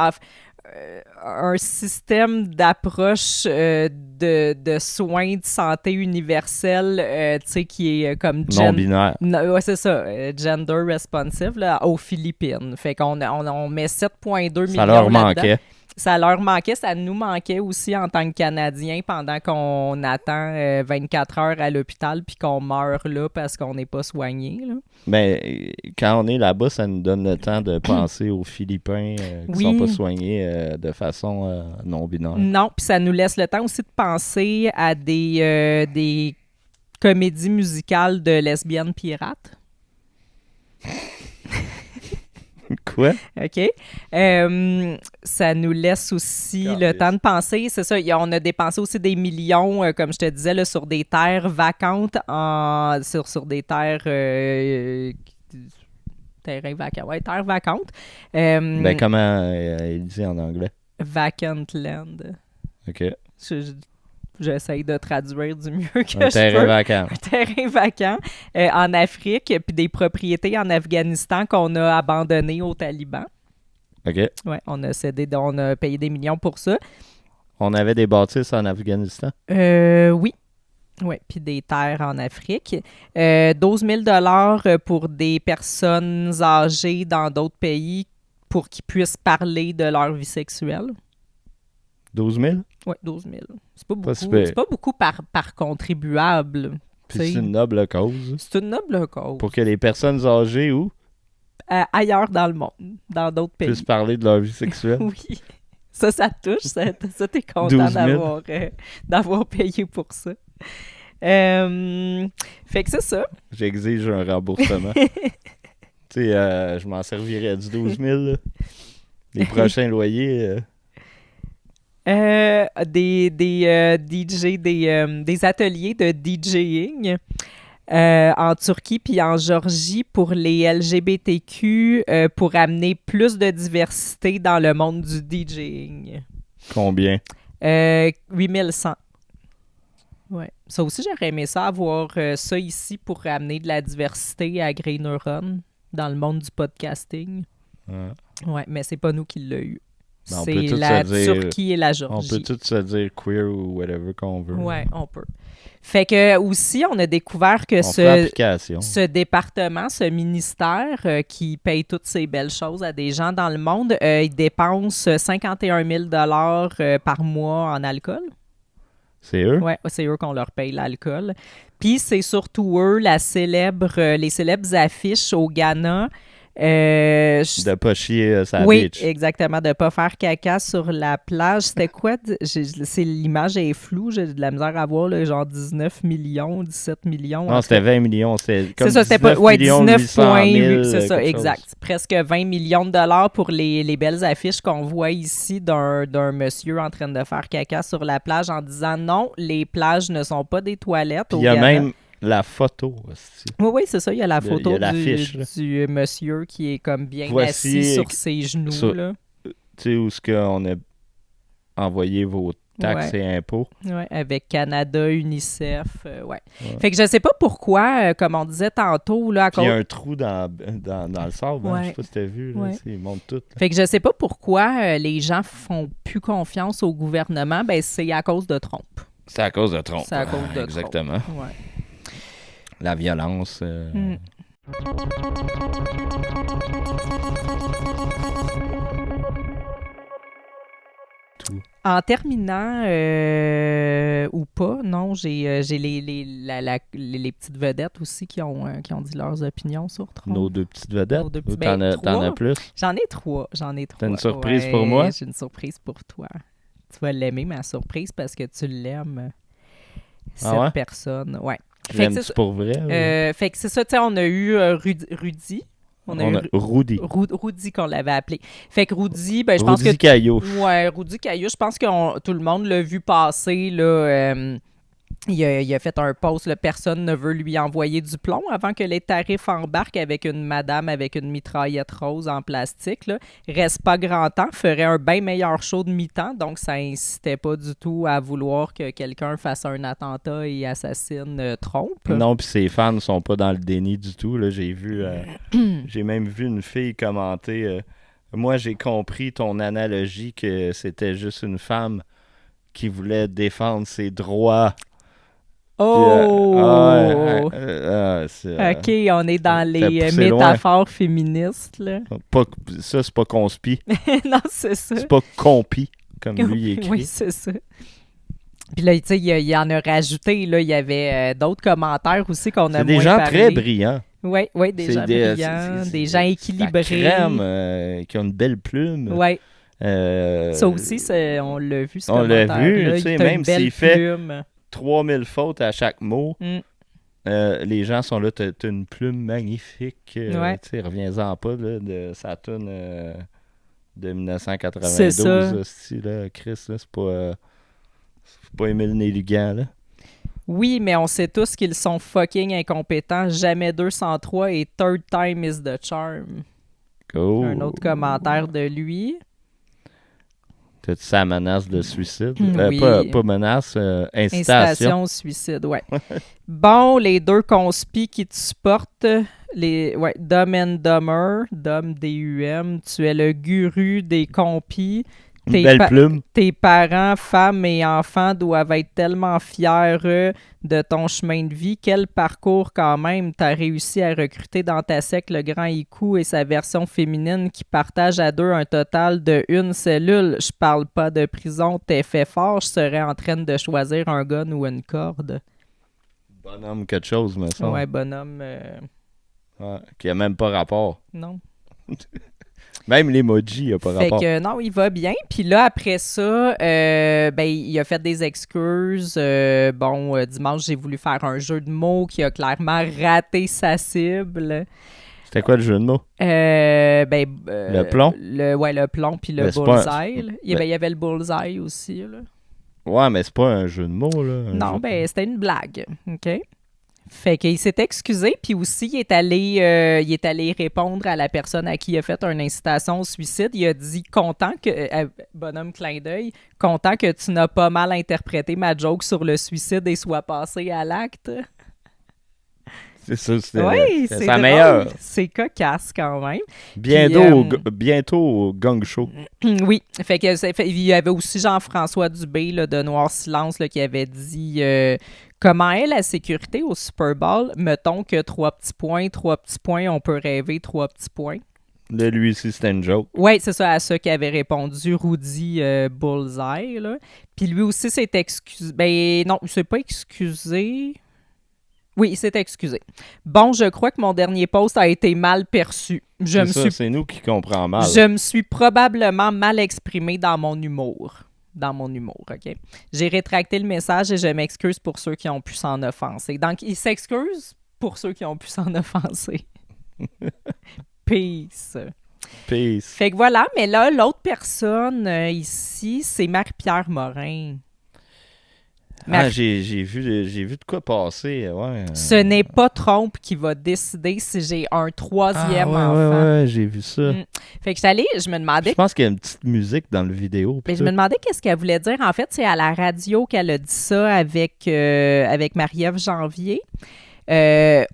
un système d'approche de soins de santé universelle, tu sais, qui est comme... Non-binaire. Ouais, c'est ça, gender responsive, là, aux Philippines. Fait qu'on on met 7,2 millions Ça leur là-dedans. manquait. Ça leur manquait, ça nous manquait aussi en tant que Canadiens pendant qu'on attend 24 heures à l'hôpital puis qu'on meurt là parce qu'on n'est pas soigné. Là. Mais quand on est là-bas, ça nous donne le temps de penser aux Philippins qui sont pas soignés de façon non-binaire. Non, puis ça nous laisse le temps aussi de penser à des comédie musicale de lesbiennes pirates. Quoi? OK. Ça nous laisse aussi le temps de penser. C'est ça, on a dépensé aussi des millions, comme je te disais, là, sur des terres vacantes, sur des terres... terrains vacants. Ouais, terres vacantes. Ben, comment il dit en anglais? Vacant land. OK. J'essaye de traduire du mieux que je peux. Un terrain vacant. Un terrain vacant en Afrique, puis des propriétés en Afghanistan qu'on a abandonnées aux talibans. OK. Oui, on a payé des millions pour ça. On avait des bâtisses en Afghanistan? Oui. Oui, puis des terres en Afrique. 12 000 $ pour des personnes âgées dans d'autres pays pour qu'ils puissent parler de leur vie sexuelle. 12 000? Oui, 12 000. C'est pas beaucoup, super. c'est pas beaucoup par contribuable. Puis c'est une noble cause. C'est une noble cause. Pour que les personnes âgées, où? Ailleurs dans le monde, dans d'autres pays. Puissent parler de leur vie sexuelle. Oui. Ça te touche. Ça t'es content d'avoir payé pour ça. Fait que c'est ça. J'exige un remboursement. Tu sais, je m'en servirais du 12 000. Là. Les prochains loyers... des DJ, des ateliers de DJing en Turquie puis en Géorgie pour les LGBTQ pour amener plus de diversité dans le monde du DJing. Combien? 8100. Ouais. Ça aussi, j'aurais aimé ça, avoir ça ici pour amener de la diversité à Grey Neuron dans le monde du podcasting. Ouais, mais c'est pas nous qui l'a eu. Ben, c'est la Turquie et la Géorgie. On peut tous se dire queer ou whatever qu'on veut. Ouais, on peut. Fait que aussi, on a découvert que ce département, ce ministère qui paye toutes ces belles choses à des gens dans le monde, il dépense 51 000 $ par mois en alcool. C'est eux? Oui, c'est eux qu'on leur paye l'alcool. Puis c'est surtout eux, les célèbres affiches au Ghana. De pas chier sa oui, bitch. Exactement, de pas faire caca sur la plage. C'était quoi? L'image est floue, j'ai de la misère à voir, là, genre 19 millions, 17 millions. Non, c'était 20 millions. C'était comme ça, 19 millions, 19,8, c'est ça, exact. Chose. Presque 20 millions de dollars pour les belles affiches qu'on voit ici d'un monsieur en train de faire caca sur la plage en disant non, les plages ne sont pas des toilettes. Puis il y a même la photo aussi. Oui, c'est ça. Il y a la photo du monsieur qui est comme bien assis sur ses genoux. Là. Tu sais, où est-ce qu'on a envoyé vos taxes et impôts. Oui, avec Canada, UNICEF. Ouais. Fait que je sais pas pourquoi, comme on disait tantôt. Là, il y a un trou dans le sable. Hein? Je sais pas si tu as vu. Là, ils montent tout. Fait que je sais pas pourquoi les gens font plus confiance au gouvernement. Ben, c'est à cause de Trump. C'est à cause de Trump. C'est à cause de exactement. Trump. Ouais. La violence. Tout. En terminant, ou pas, non, j'ai les petites vedettes aussi qui ont dit leurs opinions sur Trump. Nos deux petites vedettes? T'en as plus? J'en ai trois. T'as une surprise pour moi? J'ai une surprise pour toi. Tu vas l'aimer, ma surprise, parce que tu l'aimes, cette personne. Ouais. L'aimes-tu pour vrai? Fait que c'est ça, tu sais, on a eu Rudy. On a eu Rudy qu'on l'avait appelé. Fait que Rudy, ben, je pense que... Rudy Caillouche. Ouais, Rudy Caillouche, je pense que tout le monde l'a vu passer, là... Il a fait un post, personne ne veut lui envoyer du plomb avant que les tarifs embarquent avec une madame avec une mitraillette rose en plastique. Là. Reste pas grand temps, ferait un bien meilleur show de mi-temps, donc ça incitait pas du tout à vouloir que quelqu'un fasse un attentat et assassine Trump. Non, puis ses fans sont pas dans le déni du tout. Là. J'ai même vu une fille commenter moi, j'ai compris ton analogie que c'était juste une femme qui voulait défendre ses droits. Oh! OK, on est dans les métaphores loin. Féministes. Là. Ça, c'est pas conspi. Non, c'est ça. C'est pas compi, comme lui il écrit. Oui, c'est ça. Puis là, tu sais, il en a rajouté. Là, il y avait d'autres commentaires aussi qu'on a moins parlé. C'est des gens très brillants. Oui, des gens brillants, des gens équilibrés. C'est la crème qui a une belle plume. Oui. Ça aussi, on l'a vu, ce commentaire-là. On l'a vu, tu sais, même s'il fait 3000 fautes à chaque mot, les gens sont là, t'as une plume magnifique. Ouais. Tu sais, reviens-en pas là, de sa tune de C'est 1992. ça. Là, Chris, là, c'est pas, faut pas Émile Néligan, là. Oui, mais on sait tous qu'ils sont fucking incompétents. Jamais 203 et third time is the charm. Oh. Un autre commentaire de lui. T'as-tu sa menace de suicide? Oui. Pas menace, incitation. Incitation au suicide, ouais. Bon, les deux conspis qui te supportent, Dumb and Dumber, Dumb D-U-M, tu es le guru des compis. Une belle plume. Tes parents, femmes et enfants doivent être tellement fiers de ton chemin de vie. Quel parcours quand même. T'as réussi à recruter dans ta sec le grand Iku et sa version féminine qui partagent à deux un total de une cellule. Je parle pas de prison. T'es fait fort. Je serais en train de choisir un gun ou une corde. Bonhomme quelque chose, me semble. Ouais, bonhomme. Ouais, qui a même pas rapport. Non. Même l'emoji n'a pas rapport. Fait que non, il va bien. Puis là, après ça, il a fait des excuses. Dimanche, j'ai voulu faire un jeu de mots qui a clairement raté sa cible. C'était quoi le jeu de mots? Le plomb? Le plomb puis le bullseye. Il y avait le bullseye aussi. Là. Ouais, mais c'est pas un jeu de mots, là. Non, c'était une blague. OK? Fait qu'il s'est excusé, puis aussi, il est allé répondre à la personne à qui il a fait une incitation au suicide. Il a dit, bonhomme clin d'œil, content que tu n'as pas mal interprété ma joke sur le suicide et sois passé à l'acte. C'est ça, c'est sa drôle. Meilleure. C'est cocasse quand même. Bientôt au gang show. Oui, il y avait aussi Jean-François Dubé là, de Noir Silence là, qui avait dit comment est la sécurité au Super Bowl? Mettons que 3 petits points, on peut rêver 3 petits points. Là, lui aussi, c'était une joke. Oui, c'est ça, à ça qu'avait répondu Rudy Bullseye. Là. Puis lui aussi s'est excusé. Ben non, il s'est pas excusé. Oui, il s'est excusé. Bon, je crois que mon dernier post a été mal perçu. C'est nous qui comprenons mal. Je me suis probablement mal exprimé dans mon humour. OK? J'ai rétracté le message et je m'excuse pour ceux qui ont pu s'en offenser. Donc, il s'excuse pour ceux qui ont pu s'en offenser. Peace. Fait que voilà, mais là, l'autre personne ici, c'est Marie-Pierre Morin. J'ai vu de quoi passer. Ouais. Ce n'est pas Trump qui va décider si j'ai un troisième enfant. Ouais, j'ai vu ça. Fait que je me demandais... Je pense qu'il y a une petite musique dans le vidéo. Je me demandais qu'est-ce qu'elle voulait dire. En fait, c'est à la radio qu'elle a dit ça avec Marie-Ève Janvier.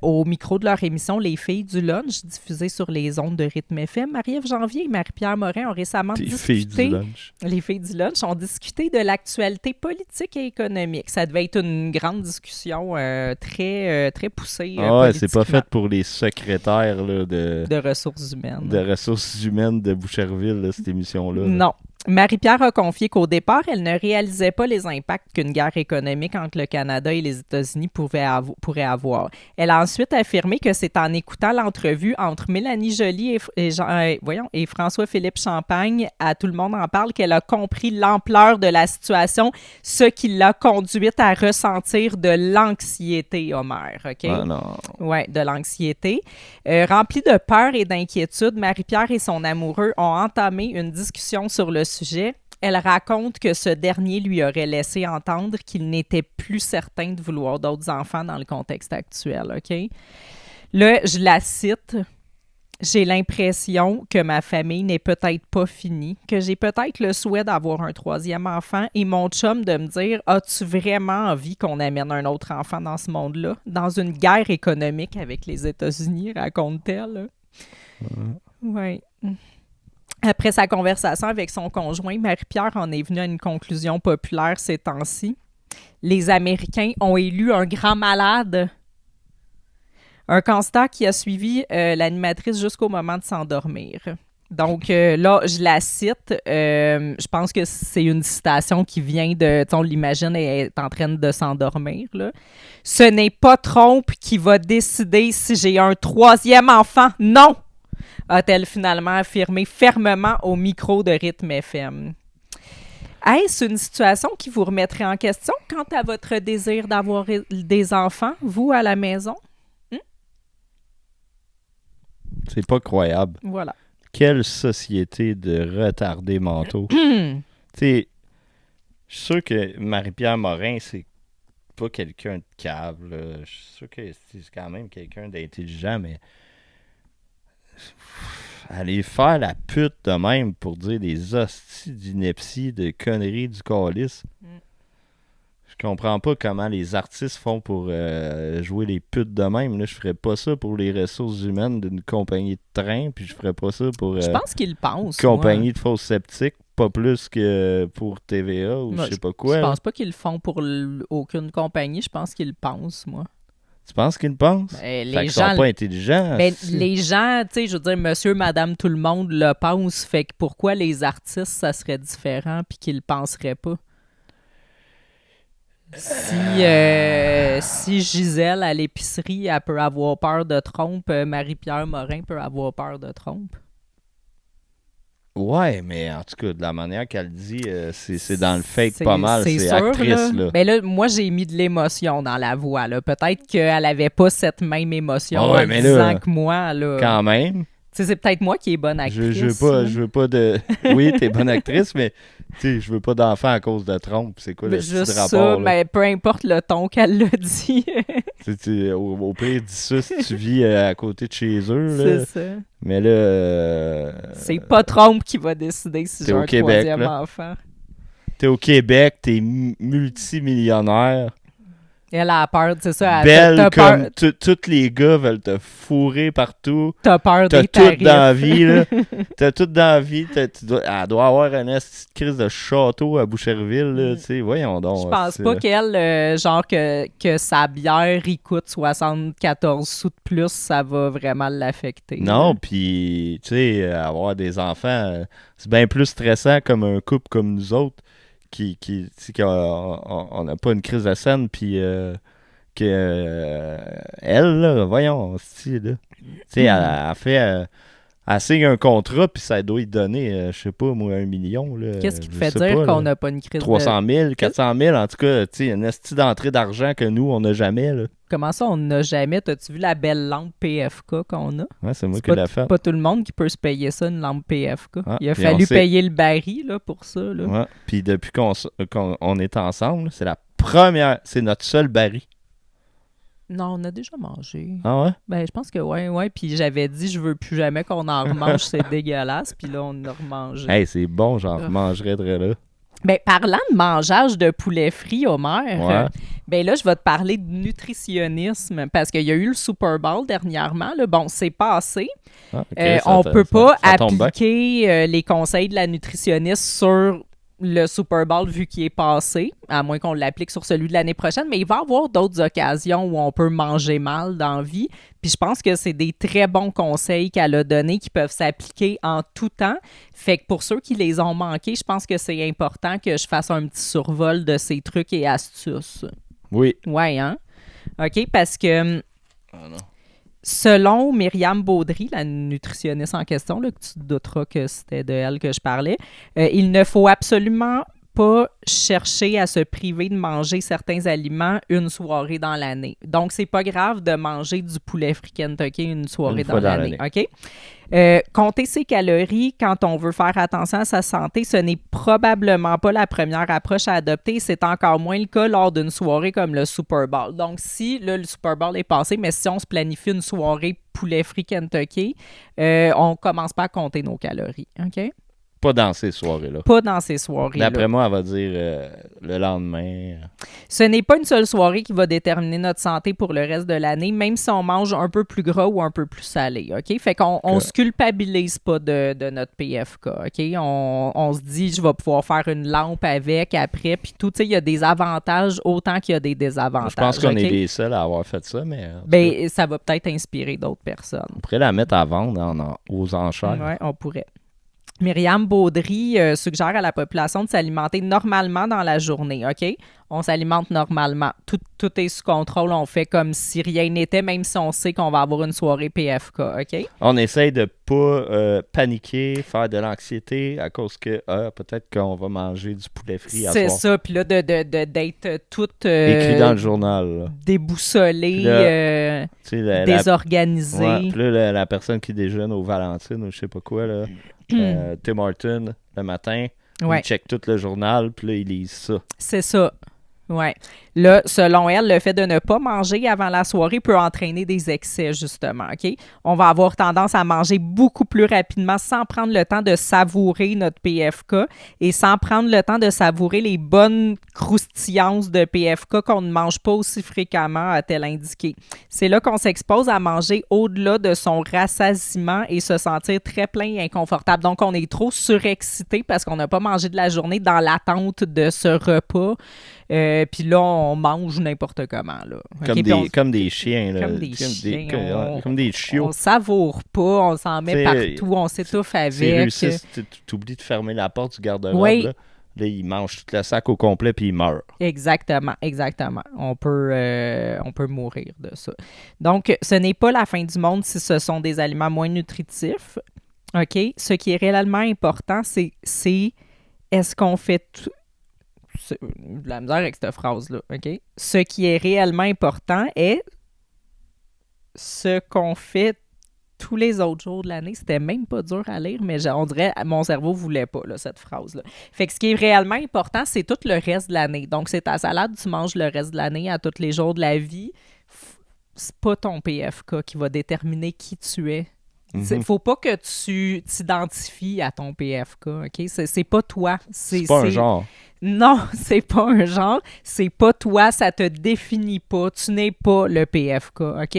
Au micro de leur émission Les Filles du Lunch, diffusée sur les ondes de Rythme FM. Marie-Ève Janvier et Marie-Pierre Morin ont récemment discuté... Les Filles du Lunch ont discuté de l'actualité politique et économique. Ça devait être une grande discussion très, très poussée. C'est pas fait pour les secrétaires là, de ressources humaines. De ressources humaines de Boucherville, là, cette émission-là. Non. Marie-Pierre a confié qu'au départ, elle ne réalisait pas les impacts qu'une guerre économique entre le Canada et les États-Unis pourrait avoir. Elle a ensuite affirmé que c'est en écoutant l'entrevue entre Mélanie Joly et François-Philippe Champagne, à Tout le monde en parle, qu'elle a compris l'ampleur de la situation, ce qui l'a conduite à ressentir de l'anxiété, Homer. OK? Ah non. Oui, de l'anxiété. Remplie de peur et d'inquiétude, Marie-Pierre et son amoureux ont entamé une discussion sur le sujet. Elle raconte que ce dernier lui aurait laissé entendre qu'il n'était plus certain de vouloir d'autres enfants dans le contexte actuel. OK? Là, je la cite. « J'ai l'impression que ma famille n'est peut-être pas finie, que j'ai peut-être le souhait d'avoir un troisième enfant et mon chum de me dire « As-tu vraiment envie qu'on amène un autre enfant dans ce monde-là? Dans une guerre économique avec les États-Unis, raconte-t-elle. » Oui. Après sa conversation avec son conjoint, Marie-Pierre en est venue à une conclusion populaire ces temps-ci. Les Américains ont élu un grand malade. Un constat qui a suivi l'animatrice jusqu'au moment de s'endormir. Donc là, je la cite. Je pense que c'est une citation qui vient de... On l'imagine, elle est en train de s'endormir. Là. « Ce n'est pas Trump qui va décider si j'ai un troisième enfant. Non! » a-t-elle finalement affirmé fermement au micro de Rythme FM. Est-ce une situation qui vous remettrait en question quant à votre désir d'avoir des enfants, vous, à la maison? C'est pas croyable. Voilà. Quelle société de retardés mentaux. Tu sais, je suis sûr que Marie-Pierre Morin, c'est pas quelqu'un de cave, là. Je suis sûr que c'est quand même quelqu'un d'intelligent, mais aller faire la pute de même pour dire des hosties d'ineptie, de conneries du calice. Je comprends pas comment les artistes font pour jouer les putes de même. Là, je ferais pas ça pour les ressources humaines d'une compagnie de train, puis je ferais pas ça pour je pense qu'ils pensent. compagnie de fausses sceptiques, pas plus que pour TVA ou je sais pas quoi. Je pense pas qu'ils le font pour aucune compagnie. Je pense qu'ils pensent, moi. Tu penses qu'ils le pensent? Ben, Fait qu'ils sont pas intelligents. Ben, les gens, tu sais, je veux dire, monsieur, madame, tout le monde le pense. Fait que pourquoi les artistes, ça serait différent puis qu'ils le penseraient pas? Si Gisèle, à l'épicerie, elle peut avoir peur de trompe, Marie-Pierre Morin peut avoir peur de trompe. Ouais, mais en tout cas, de la manière qu'elle dit, c'est dans le fake pas mal. C'est sûr, actrice, là. Ben là, moi, j'ai mis de l'émotion dans la voix, là. Peut-être qu'elle avait pas cette même émotion en mais disant là, que moi, là. Quand même. Tu sais, c'est peut-être moi qui est bonne actrice. Je veux pas de... Oui, t'es bonne actrice, mais tu sais, je veux pas d'enfant à cause de trompe. C'est quoi le petit Juste rapport, ça, là? mais peu importe le ton qu'elle l'a dit. Au pire, dis ça si tu vis à côté de chez eux, là. C'est ça. Mais là... C'est pas Trump qui va décider si j'ai un Québec, troisième là. enfant. T'es au Québec, t'es multimillionnaire. Elle a peur, c'est ça. Belle t'as comme peur, tous les gars veulent te fourrer partout. t'as peur T'as des tout tarifs. dans la vie, là. T'as tout dans la vie. Elle doit avoir une petite crise de château à Boucherville, là. Tu sais, voyons donc. Je pense pas qu'elle, genre que sa bière, il coûte 74 sous de plus, ça va vraiment l'affecter. Non, puis, tu sais, avoir des enfants, c'est bien plus stressant comme un couple comme nous autres on n'a pas une crise de scène, puis elle, là, voyons, là. Tu sais, elle fait... elle signe un contrat, puis ça doit y donner, je sais pas, moi, 1 million. Là, qu'est-ce qui te fait dire qu'on n'a pas une crise 300 000, 400 000, en tout cas, tu sais, une estie d'entrée d'argent que nous, on n'a jamais, là. Comment ça, on n'a jamais? T'as-tu vu la belle lampe PFK qu'on a? Ouais, c'est moi qui l'ai fait. Pas tout le monde qui peut se payer ça, une lampe PFK. Ah, il a fallu payer le baril là, pour ça. Là. Ouais, puis depuis qu'on est ensemble, c'est la première, c'est notre seul baril. Non, on a déjà mangé. Ah ouais? Ben, je pense que ouais. Puis j'avais dit, je veux plus jamais qu'on en remange, c'est dégueulasse. Puis là, on a remangé. Hey, c'est bon, j'en remangerais de là. Ben, parlant de mangeage de poulet frit, Omer, ben là, je vais te parler de nutritionnisme parce qu'il y a eu le Super Bowl dernièrement. Là. Bon, c'est passé. Ah, okay, on peut pas appliquer les conseils de la nutritionniste sur le Super Bowl vu qu'il est passé, à moins qu'on l'applique sur celui de l'année prochaine, mais il va y avoir d'autres occasions où on peut manger mal dans la vie. Puis je pense que c'est des très bons conseils qu'elle a donnés qui peuvent s'appliquer en tout temps. Fait que pour ceux qui les ont manqués, je pense que c'est important que je fasse un petit survol de ces trucs et astuces. Oui. Ouais, hein? OK, parce que... Ah non. Selon Myriam Baudry, la nutritionniste en question, là, que tu te douteras que c'était de elle que je parlais, il ne faut absolument pas chercher à se priver de manger certains aliments une soirée dans l'année. Donc, c'est pas grave de manger du poulet frit Kentucky une soirée dans l'année. OK? Compter ses calories quand on veut faire attention à sa santé, ce n'est probablement pas la première approche à adopter. C'est encore moins le cas lors d'une soirée comme le Super Bowl. Donc, si là, le Super Bowl est passé, mais si on se planifie une soirée poulet frit Kentucky, on commence pas à compter nos calories. OK? Pas dans ces soirées-là. Pas dans ces soirées-là. D'après moi, elle va dire le lendemain. Ce n'est pas une seule soirée qui va déterminer notre santé pour le reste de l'année, même si on mange un peu plus gras ou un peu plus salé, OK? Fait qu'on se culpabilise pas de notre PFK, OK? On se dit, je vais pouvoir faire une lampe avec après, puis tout, tu sais, il y a des avantages autant qu'il y a des désavantages. Je pense qu'on est les seuls à avoir fait ça, mais... Ben, ça va peut-être inspirer d'autres personnes. On pourrait la mettre à vendre aux enchères. Oui, on pourrait. Myriam Baudry suggère à la population de s'alimenter normalement dans la journée, OK? On s'alimente normalement. Tout est sous contrôle. On fait comme si rien n'était, même si on sait qu'on va avoir une soirée PFK, OK? On essaye de pas paniquer, faire de l'anxiété à cause que peut-être qu'on va manger du poulet frit à soir. C'est ça. Puis là, d'être toute écrit dans le journal. Là. Déboussolée, désorganisée. Ouais, puis là, la personne qui déjeune au Valentine ou je sais pas quoi, là, Tim Horton, le matin, il check tout le journal, puis là, il lit ça. C'est ça. Ouais. Là, selon elle, le fait de ne pas manger avant la soirée peut entraîner des excès, justement, OK? On va avoir tendance à manger beaucoup plus rapidement sans prendre le temps de savourer notre PFK et sans prendre le temps de savourer les bonnes croustillances de PFK qu'on ne mange pas aussi fréquemment, a-t-elle indiqué. C'est là qu'on s'expose à manger au-delà de son rassasiement et se sentir très plein et inconfortable. Donc, on est trop surexcité parce qu'on n'a pas mangé de la journée dans l'attente de ce repas. Puis là, on mange n'importe comment. Là. Comme des chiens. Là. Comme des chiots. On savoure pas, on s'en met partout, on s'étouffe avec. Tu oublies de fermer la porte du garde-robe. Oui. Là, il mange tout le sac au complet puis il meurt. Exactement. On peut mourir de ça. Donc, ce n'est pas la fin du monde si ce sont des aliments moins nutritifs. OK? Ce qui est réellement important, c'est est-ce qu'on fait tout... C'est de la misère avec cette phrase-là, OK? Ce qui est réellement important est ce qu'on fait tous les autres jours de l'année. C'était même pas dur à lire, mais on dirait mon cerveau voulait pas, là, cette phrase-là. Fait que ce qui est réellement important, c'est tout le reste de l'année. Donc, c'est ta salade, tu manges le reste de l'année à tous les jours de la vie. C'est pas ton PFK qui va déterminer qui tu es. Mm-hmm. Faut pas que tu t'identifies à ton PFK, OK? C'est pas toi. C'est pas un genre. Non, c'est pas un genre. C'est pas toi, ça te définit pas. Tu n'es pas le PFK, OK?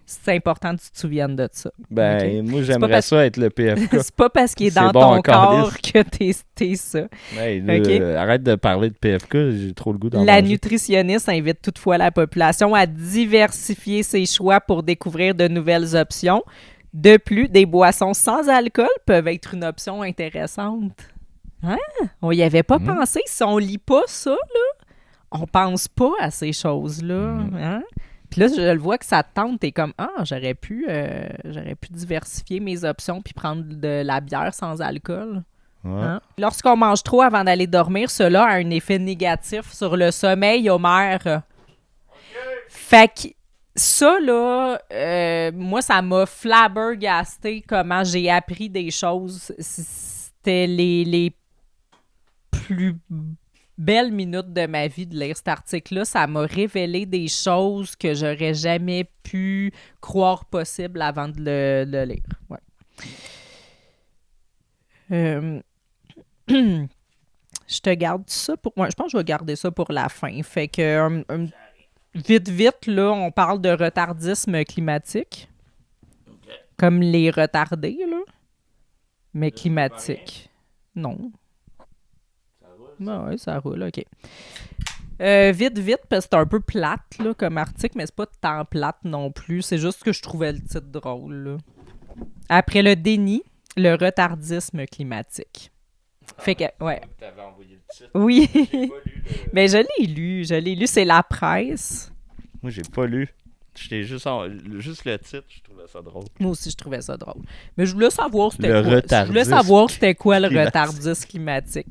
C'est important que tu te souviennes de ça. Ben, okay? Moi, j'aimerais ça être le PFK. C'est pas parce qu'il est dans ton corps que t'es ça. Hey, okay? Arrête de parler de PFK, j'ai trop le goût d'en La nutritionniste invite toutefois la population à diversifier ses choix pour découvrir de nouvelles options. De plus, des boissons sans alcool peuvent être une option intéressante. Hein? On y avait pas pensé. Si on lit pas ça, là, on pense pas à ces choses-là. Hein? Puis là, je le vois que ça te tente. T'es comme, j'aurais pu diversifier mes options puis prendre de la bière sans alcool. Ouais. Hein? Lorsqu'on mange trop avant d'aller dormir, cela a un effet négatif sur le sommeil, Homer. Okay. Fait que ça, là, moi, ça m'a flabbergasté comment j'ai appris des choses. C'était les plus belles minutes de ma vie de lire cet article-là. Ça m'a révélé des choses que j'aurais jamais pu croire possible avant de le lire. Ouais. Je te garde ça pour... Ouais, je pense que je vais garder ça pour la fin. Fait que... Vite, là, on parle de retardisme climatique. Okay. Comme les retardés, là. Mais climatique. Non. Ça roule? Oui, ça roule, OK. Vite, parce que c'est un peu plate, là, comme article, mais c'est pas tant plate non plus. C'est juste que je trouvais le titre drôle, là. Après le déni, le retardisme climatique. Fait que, ouais. T'avais envoyé le titre. Oui. J'ai pas lu Mais je l'ai lu. C'est La Presse. Moi, j'ai pas lu. J'étais juste le titre, je trouvais ça drôle. Moi aussi, je trouvais ça drôle. Mais je voulais savoir c'était quoi le retardisme climatique.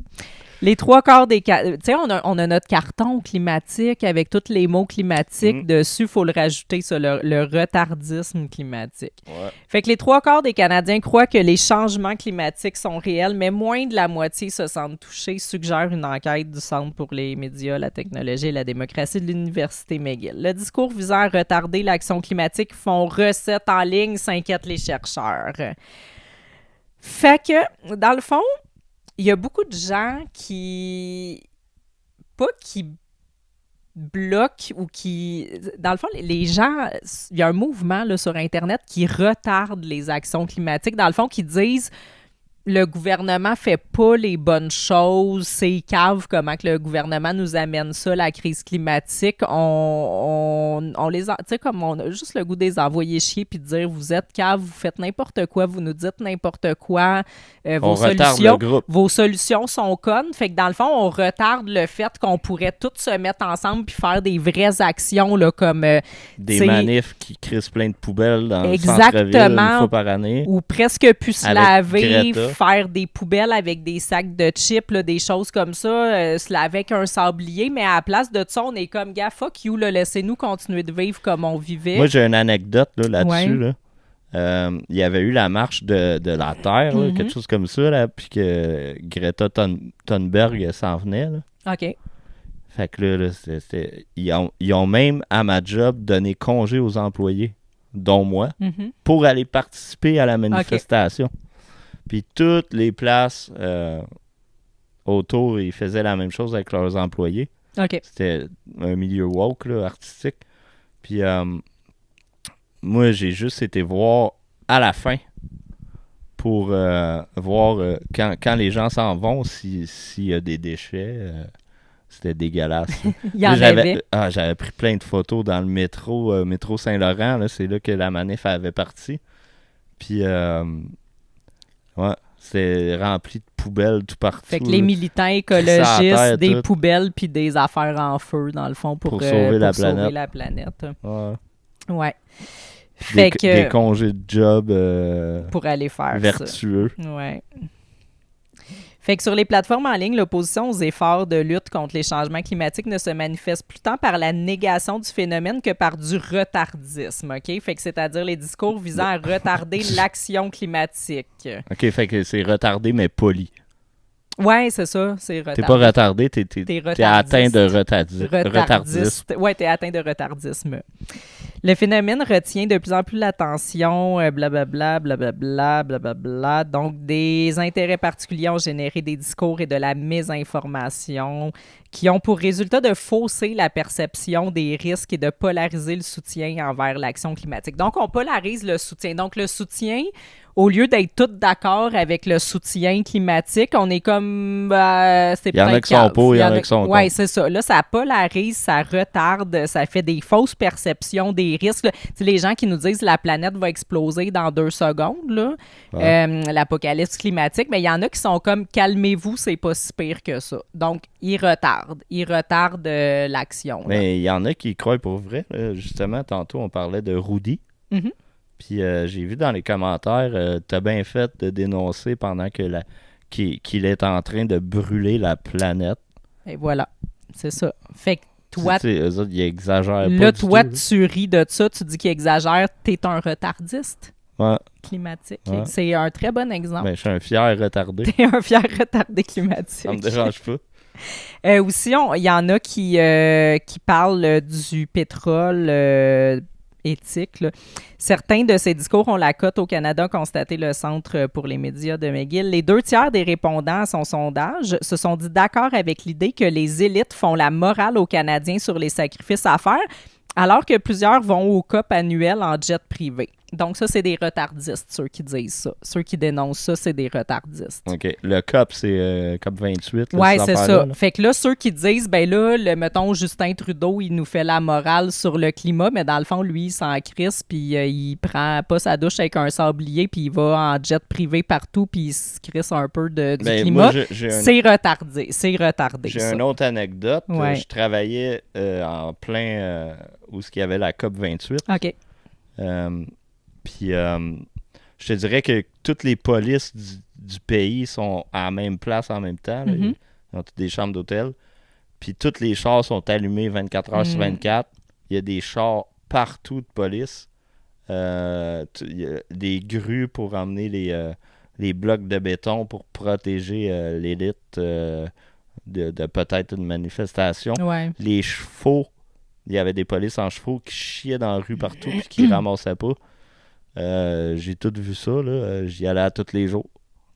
Les 3/4 des... Tu sais, on a notre carton climatique avec tous les mots climatiques dessus. Il faut le rajouter, ça, le retardisme climatique. Ouais. Fait que les 3/4 des Canadiens croient que les changements climatiques sont réels, mais moins de la moitié se sentent touchés, suggère une enquête du Centre pour les médias, la technologie et la démocratie de l'Université McGill. Le discours visant à retarder l'action climatique font recette en ligne, s'inquiètent les chercheurs. Fait que, dans le fond, il y a beaucoup de gens qui bloquent ou qui... Dans le fond, les gens... Il y a un mouvement là, sur Internet qui retarde les actions climatiques. Dans le fond, qui disent... le gouvernement fait pas les bonnes choses, c'est cave comment que le gouvernement nous amène ça, la crise climatique. On les, tu sais, comme on a juste le goût de les envoyer chier puis de dire vous êtes cave, vous faites n'importe quoi, vous nous dites n'importe quoi, vos solutions sont connes. Fait que dans le fond, on retarde le fait qu'on pourrait tous se mettre ensemble puis faire des vraies actions là, comme des manifs qui crissent plein de poubelles dans le centre-ville une fois par année. Ou presque plus se laver, faire des poubelles avec des sacs de chips, là, des choses comme ça, se laver avec un sablier, mais à la place de ça, on est comme, gars, fuck you, là, laissez-nous continuer de vivre comme on vivait. Moi, j'ai une anecdote là-dessus. Ouais. Là. Il y avait eu la marche de la Terre, là, quelque chose comme ça, là, puis que Greta Thunberg s'en venait. Là. OK. Fait que là, ils ont même, à ma job, donné congé aux employés, dont moi, pour aller participer à la manifestation. Okay. Puis toutes les places autour, ils faisaient la même chose avec leurs employés. Okay. C'était un milieu woke, là, artistique. Puis moi, j'ai juste été voir à la fin pour voir quand les gens s'en vont, s'il y a des déchets. C'était dégueulasse. Il y en avait. J'avais pris plein de photos dans le métro Saint-Laurent. Là, c'est là que la manif avait parti. Puis, ouais, c'est rempli de poubelles tout partout. Fait que les militants écologistes, des poubelles puis des affaires en feu, dans le fond, pour sauver la planète. Ouais. Des congés de job pour aller faire vertueux. Ça. Ouais. Fait que sur les plateformes en ligne, l'opposition aux efforts de lutte contre les changements climatiques ne se manifeste plus tant par la négation du phénomène que par du retardisme, OK? Fait que c'est-à-dire les discours visant à retarder l'action climatique. OK, fait que c'est retardé, mais poli. Ouais, c'est ça, c'est retardé. T'es pas retardé, t'es atteint de retardisme. Ouais, t'es atteint de retardisme. Le phénomène retient de plus en plus l'attention, blablabla, blablabla, blablabla. Donc, des intérêts particuliers ont généré des discours et de la mésinformation qui ont pour résultat de fausser la perception des risques et de polariser le soutien envers l'action climatique. Donc, on polarise le soutien. Donc, le soutien, au lieu d'être tous d'accord avec le soutien climatique, on est comme... c'est il y en a qui sont pour, il y en a qui sont contre. Oui, c'est ça. Là, ça polarise, ça retarde, ça fait des fausses perceptions des risques. Les gens qui nous disent la planète va exploser dans 2 secondes, là, l'apocalypse climatique, mais il y en a qui sont comme calmez-vous, c'est pas si pire que ça. Donc, ils retardent l'action. Mais il y en a qui y croient pour vrai. Là. Justement, tantôt, on parlait de Rudy. Mm-hmm. Puis j'ai vu dans les commentaires, t'as bien fait de dénoncer pendant que qu'il est en train de brûler la planète. Et voilà, c'est ça. Fait que toi... eux autres, ils exagèrent là, pas toi, du tout. Tu ris de ça, tu dis qu'ils exagèrent, t'es un retardiste climatique. Ouais. C'est un très bon exemple. Ben, je suis un fier retardé. T'es un fier retardé climatique. Ça me dérange pas. Aussi, il y en a qui parlent du pétrole éthique. Là. Certains de ces discours ont la cote au Canada, a constaté le Centre pour les médias de McGill. Les 2/3 des répondants à son sondage se sont dit d'accord avec l'idée que les élites font la morale aux Canadiens sur les sacrifices à faire, alors que plusieurs vont au COP annuel en jet privé. Donc ça, c'est des retardistes, ceux qui disent ça. Ceux qui dénoncent ça, c'est des retardistes. OK. Le COP, c'est COP 28. Oui, c'est ça. Là. Fait que là, ceux qui disent, ben là, mettons, Justin Trudeau, il nous fait la morale sur le climat, mais dans le fond, lui, il s'en crisse, puis il prend pas sa douche avec un sablier, puis il va en jet privé partout, puis il se crisse un peu du climat. Moi, c'est retardé. C'est retardé, J'ai une autre anecdote. Ouais. Je travaillais en plein où il y avait la COP 28. OK. Puis, je te dirais que toutes les polices du pays sont à la même place en même temps. Mm-hmm. Ils ont toutes des chambres d'hôtel. Puis, toutes les chars sont allumés 24 heures sur 24. Il y a des chars partout de police. Il y a des grues pour emmener les blocs de béton pour protéger l'élite de peut-être une manifestation. Ouais. Les chevaux, il y avait des polices en chevaux qui chiaient dans la rue partout et qui ramassaient pas. J'ai tout vu ça, là. J'y allais à tous les jours.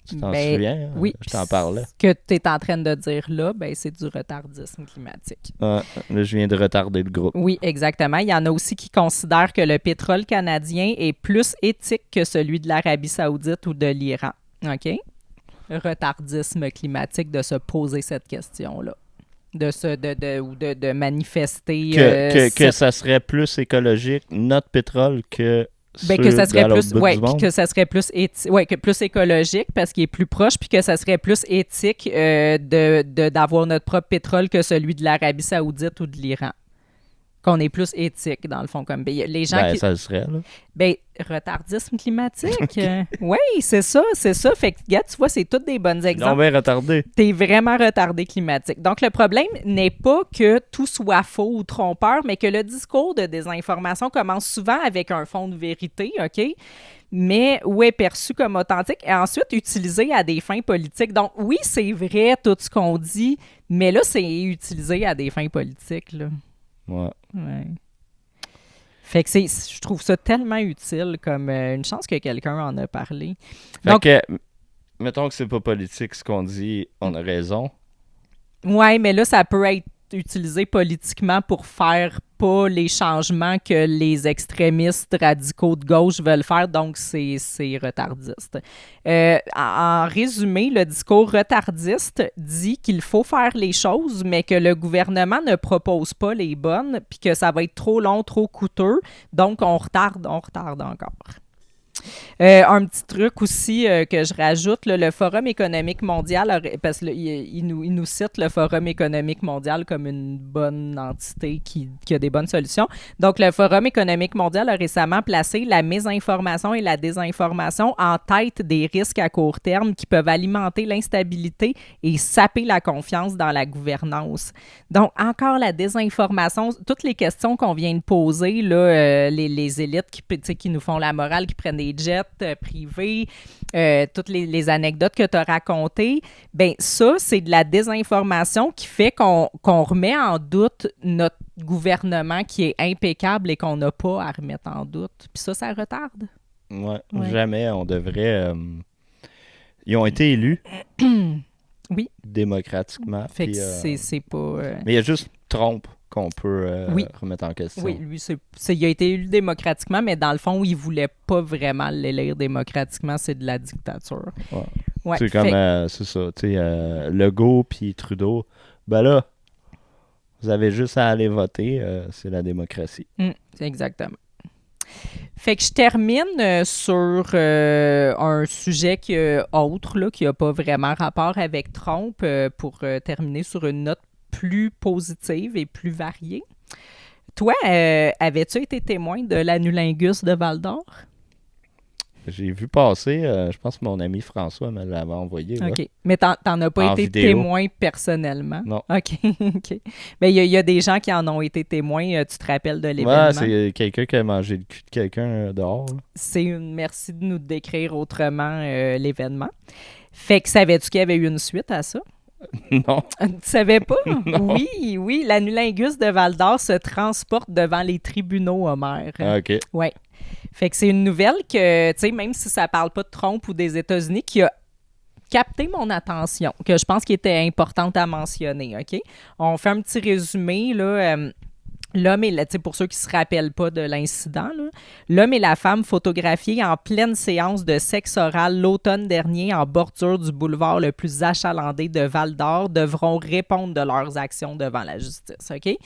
Tu t'en souviens? Oui. Je t'en parlais. Ce que tu es en train de dire là, c'est du retardisme climatique. Là, je viens de retarder le groupe. Oui, exactement. Il y en a aussi qui considèrent que le pétrole canadien est plus éthique que celui de l'Arabie Saoudite ou de l'Iran. OK? retardisme climatique de se poser cette question-là. De manifester... Que ça serait plus écologique, notre pétrole, que que ça serait plus puis que ça serait plus que plus écologique parce qu'il est plus proche, puis que ça serait plus éthique d'avoir notre propre pétrole que celui de l'Arabie Saoudite ou de l'Iran. Qu'on est plus éthique, dans le fond, comme les gens ça le serait, là. Retardisme climatique. Oui, c'est ça. Fait que, regarde, tu vois, c'est tous des bons exemples. Non, mais retardé. T'es vraiment retardé climatique. Donc, le problème n'est pas que tout soit faux ou trompeur, mais que le discours de désinformation commence souvent avec un fond de vérité, OK? Mais est perçu comme authentique et ensuite utilisé à des fins politiques. Donc, oui, c'est vrai tout ce qu'on dit, mais là, c'est utilisé à des fins politiques, là. Ouais. Fait que je trouve ça tellement utile comme une chance que quelqu'un en a parlé. Donc, mettons que c'est pas politique ce qu'on dit, on a raison. Ouais, mais là, ça peut être utilisé politiquement pour faire pas les changements que les extrémistes radicaux de gauche veulent faire, donc c'est retardiste. En résumé, le discours retardiste dit qu'il faut faire les choses, mais que le gouvernement ne propose pas les bonnes, puis que ça va être trop long, trop coûteux, donc on retarde encore. Un petit truc aussi que je rajoute, là, le Forum économique mondial, parce qu'il nous cite le Forum économique mondial comme une bonne entité qui a des bonnes solutions. Donc, le Forum économique mondial a récemment placé la mésinformation et la désinformation en tête des risques à court terme qui peuvent alimenter l'instabilité et saper la confiance dans la gouvernance. Donc, encore la désinformation, toutes les questions qu'on vient de poser, là, les élites qui nous font la morale, qui prennent des jets privés, toutes les anecdotes que tu as racontées, bien ça, c'est de la désinformation qui fait qu'on remet en doute notre gouvernement qui est impeccable et qu'on n'a pas à remettre en doute. Puis ça retarde. Ouais. Jamais. On devrait... Ils ont été élus oui. démocratiquement. Fait que c'est pas... Mais il y a juste Trump qu'on peut remettre en question. Oui, lui, il a été élu démocratiquement, mais dans le fond, il ne voulait pas vraiment l'élire démocratiquement. C'est de la dictature. Ouais, c'est comme, c'est ça, tu sais, Legault puis Trudeau, ben là, vous avez juste à aller voter, c'est la démocratie. Exactement. Fait que je termine sur un sujet autre, là, qui n'a pas vraiment rapport avec Trump, pour terminer sur une note plus positive et plus variée. Toi, avais-tu été témoin de l'anulingus de Val-d'Or? J'ai vu passer, je pense que mon ami François me l'avait envoyé. Là. OK. Mais t'en as pas été témoin personnellement? Non. OK. Ben, il y a des gens qui en ont été témoins. Tu te rappelles de l'événement? Ouais, c'est quelqu'un qui a mangé le cul de quelqu'un dehors. Là. Merci de nous décrire autrement l'événement. Fait que savais-tu qu'il y avait eu une suite à ça? Non. Tu savais pas? Non. Oui, l'anulingus de Val-d'Or se transporte devant les tribunaux, Homer. Ah, OK. Oui. Fait que c'est une nouvelle que, tu sais, même si ça parle pas de Trump ou des États-Unis, qui a capté mon attention, que je pense qu'il était importante à mentionner, OK? On fait un petit résumé, là. L'homme et pour ceux qui ne se rappellent pas de l'incident, là, l'homme et la femme photographiés en pleine séance de sexe oral l'automne dernier en bordure du boulevard le plus achalandé de Val-d'Or devront répondre de leurs actions devant la justice. OK?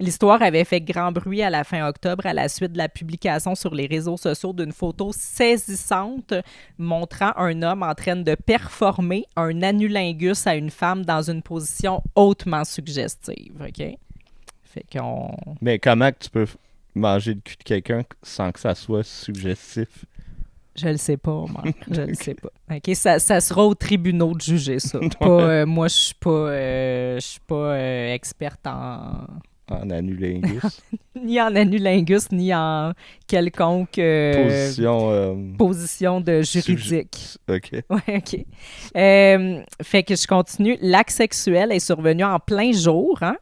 L'histoire avait fait grand bruit à la fin octobre à la suite de la publication sur les réseaux sociaux d'une photo saisissante montrant un homme en train de performer un anulingus à une femme dans une position hautement suggestive. OK? Fait qu'on... Mais comment que tu peux manger le cul de quelqu'un sans que ça soit suggestif? Je le sais pas, Omar. Je le sais pas. OK, ça sera aux tribunaux de juger ça. Pas, moi, je suis pas experte en... En anulingus. Ni en anulingus, ni en quelconque... position de juridique. OK. Ouais, OK. Fait que je continue. L'acte sexuel est survenu en plein jour, hein?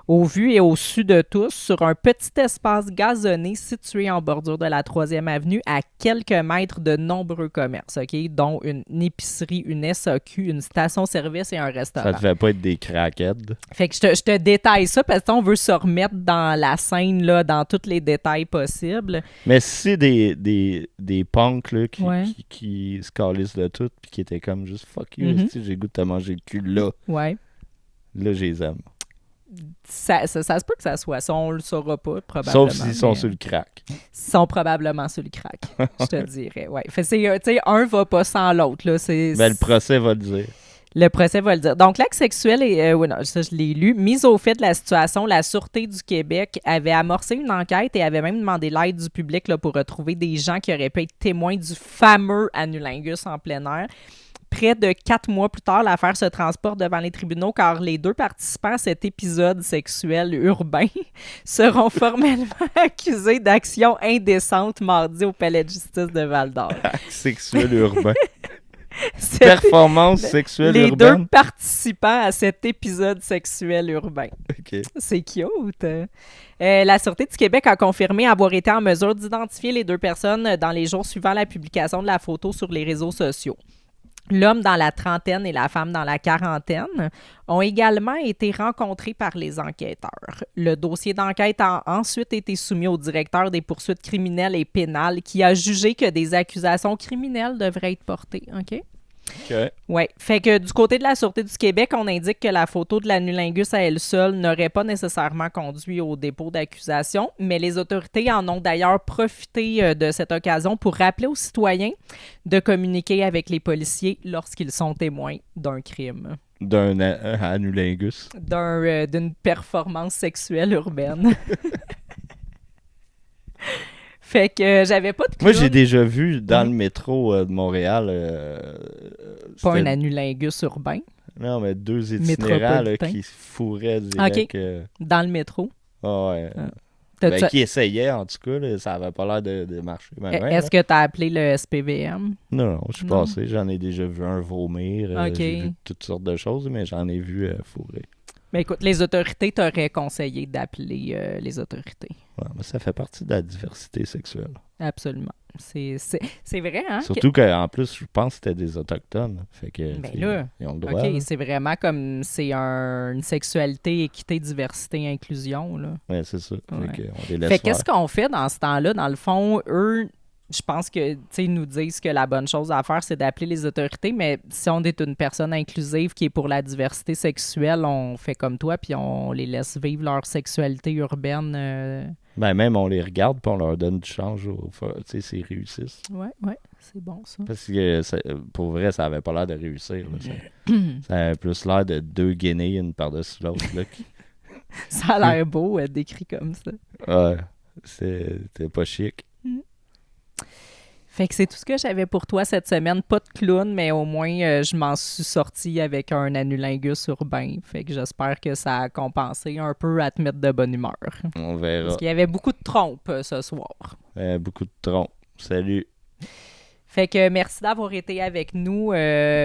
au vu et au su de tous, sur un petit espace gazonné situé en bordure de la 3e avenue, à quelques mètres de nombreux commerces, OK? Dont une épicerie, une SAQ, une station-service et un restaurant. Ça devait pas être des crackheads. Fait que je te détaille ça parce qu'on veut se remettre dans la scène, là, dans tous les détails possibles. Mais si c'est des punks là, Ouais. qui se calissent de tout puis qui étaient comme juste fuck you, esti, j'ai le goût de te manger le cul là. Ouais. Là, je les aime. Ça se peut que ça soit ça, on le saura pas, probablement. Sauf s'ils sont mais sur le crack. Ils sont probablement sur le crack, je te dirais. Ouais. Fait c'est, tu sais, un va pas sans l'autre, là. Ben, le procès va le dire. Le procès va le dire. Donc, l'acte sexuel, oui, non, ça, je l'ai lu. Mise au fait de la situation, la Sûreté du Québec avait amorcé une enquête et avait même demandé l'aide du public là, pour retrouver des gens qui auraient pu être témoins du fameux anulingus en plein air. Près de 4 mois plus tard, l'affaire se transporte devant les tribunaux car les 2 participants à cet épisode sexuel urbain seront formellement accusés d'action indécente mardi au Palais de justice de Val-d'Or. Acte sexuel urbain. Performance sexuelle les urbaine. 2 participants à cet épisode sexuel urbain. OK. C'est cute. La Sûreté du Québec a confirmé avoir été en mesure d'identifier les 2 personnes dans les jours suivant la publication de la photo sur les réseaux sociaux. L'homme dans la trentaine et la femme dans la quarantaine ont également été rencontrés par les enquêteurs. Le dossier d'enquête a ensuite été soumis au directeur des poursuites criminelles et pénales qui a jugé que des accusations criminelles devraient être portées. OK? OK. Oui. Fait que du côté de la Sûreté du Québec, on indique que la photo de l'anulingus à elle seule n'aurait pas nécessairement conduit au dépôt d'accusation, mais les autorités en ont d'ailleurs profité de cette occasion pour rappeler aux citoyens de communiquer avec les policiers lorsqu'ils sont témoins d'un crime. D'un anulingus. D'une performance sexuelle urbaine. Fait que j'avais pas de clown. Moi, j'ai déjà vu dans le métro de Montréal... Pas un c'était- anulingus urbain, Non, mais 2 itinérants là, Métropolitain. qui se fourraient direct. dans le métro. Ouais. T'as-tu- Ben, qui essayaient, en tout cas. Là, ça avait pas l'air de marcher. Ben, ouais, Est-ce que tu as appelé le SPVM? Non, je suis Non. passé. J'en ai déjà vu un vomir. Ok. J'ai vu toutes sortes de choses, mais j'en ai vu fourrer. Mais écoute, les autorités t'auraient conseillé d'appeler les autorités. Ouais, mais ça fait partie de la diversité sexuelle. Absolument. C'est vrai, hein? Surtout qu'en plus, je pense que c'était des Autochtones. Fait que, Ben tu sais, là, ils ont le droit. OK, là. c'est vraiment comme c'est une sexualité, équité, diversité, inclusion, là. Ouais, c'est ça. Ouais. Fait qu'on les laisse Fait faire. qu'est-ce qu'on fait dans ce temps-là? Dans le fond, eux, je pense que, tu sais, ils nous disent que la bonne chose à faire, c'est d'appeler les autorités, mais si on est une personne inclusive qui est pour la diversité sexuelle, on fait comme toi, puis on les laisse vivre leur sexualité urbaine. Ben, même on les regarde puis on leur donne du change. Tu sais, s'ils réussissent. Ouais, c'est bon, ça. Parce que pour vrai, ça avait pas l'air de réussir. Là. Ça avait plus l'air de 2 guinées, une par-dessus l'autre. Là, Ça a l'air beau, décrit comme ça. Ouais, c'était pas chic. Fait que c'est tout ce que j'avais pour toi cette semaine. Pas de clown, mais au moins, je m'en suis sortie avec un anulingus urbain. Fait que j'espère que ça a compensé un peu à te mettre de bonne humeur. On verra. Parce qu'il y avait beaucoup de trompes ce soir. Beaucoup de troncs. Salut. Fait que merci d'avoir été avec nous.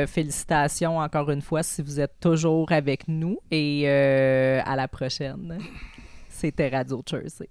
Félicitations encore une fois si vous êtes toujours avec nous. Et à la prochaine. C'était Radio Jersey.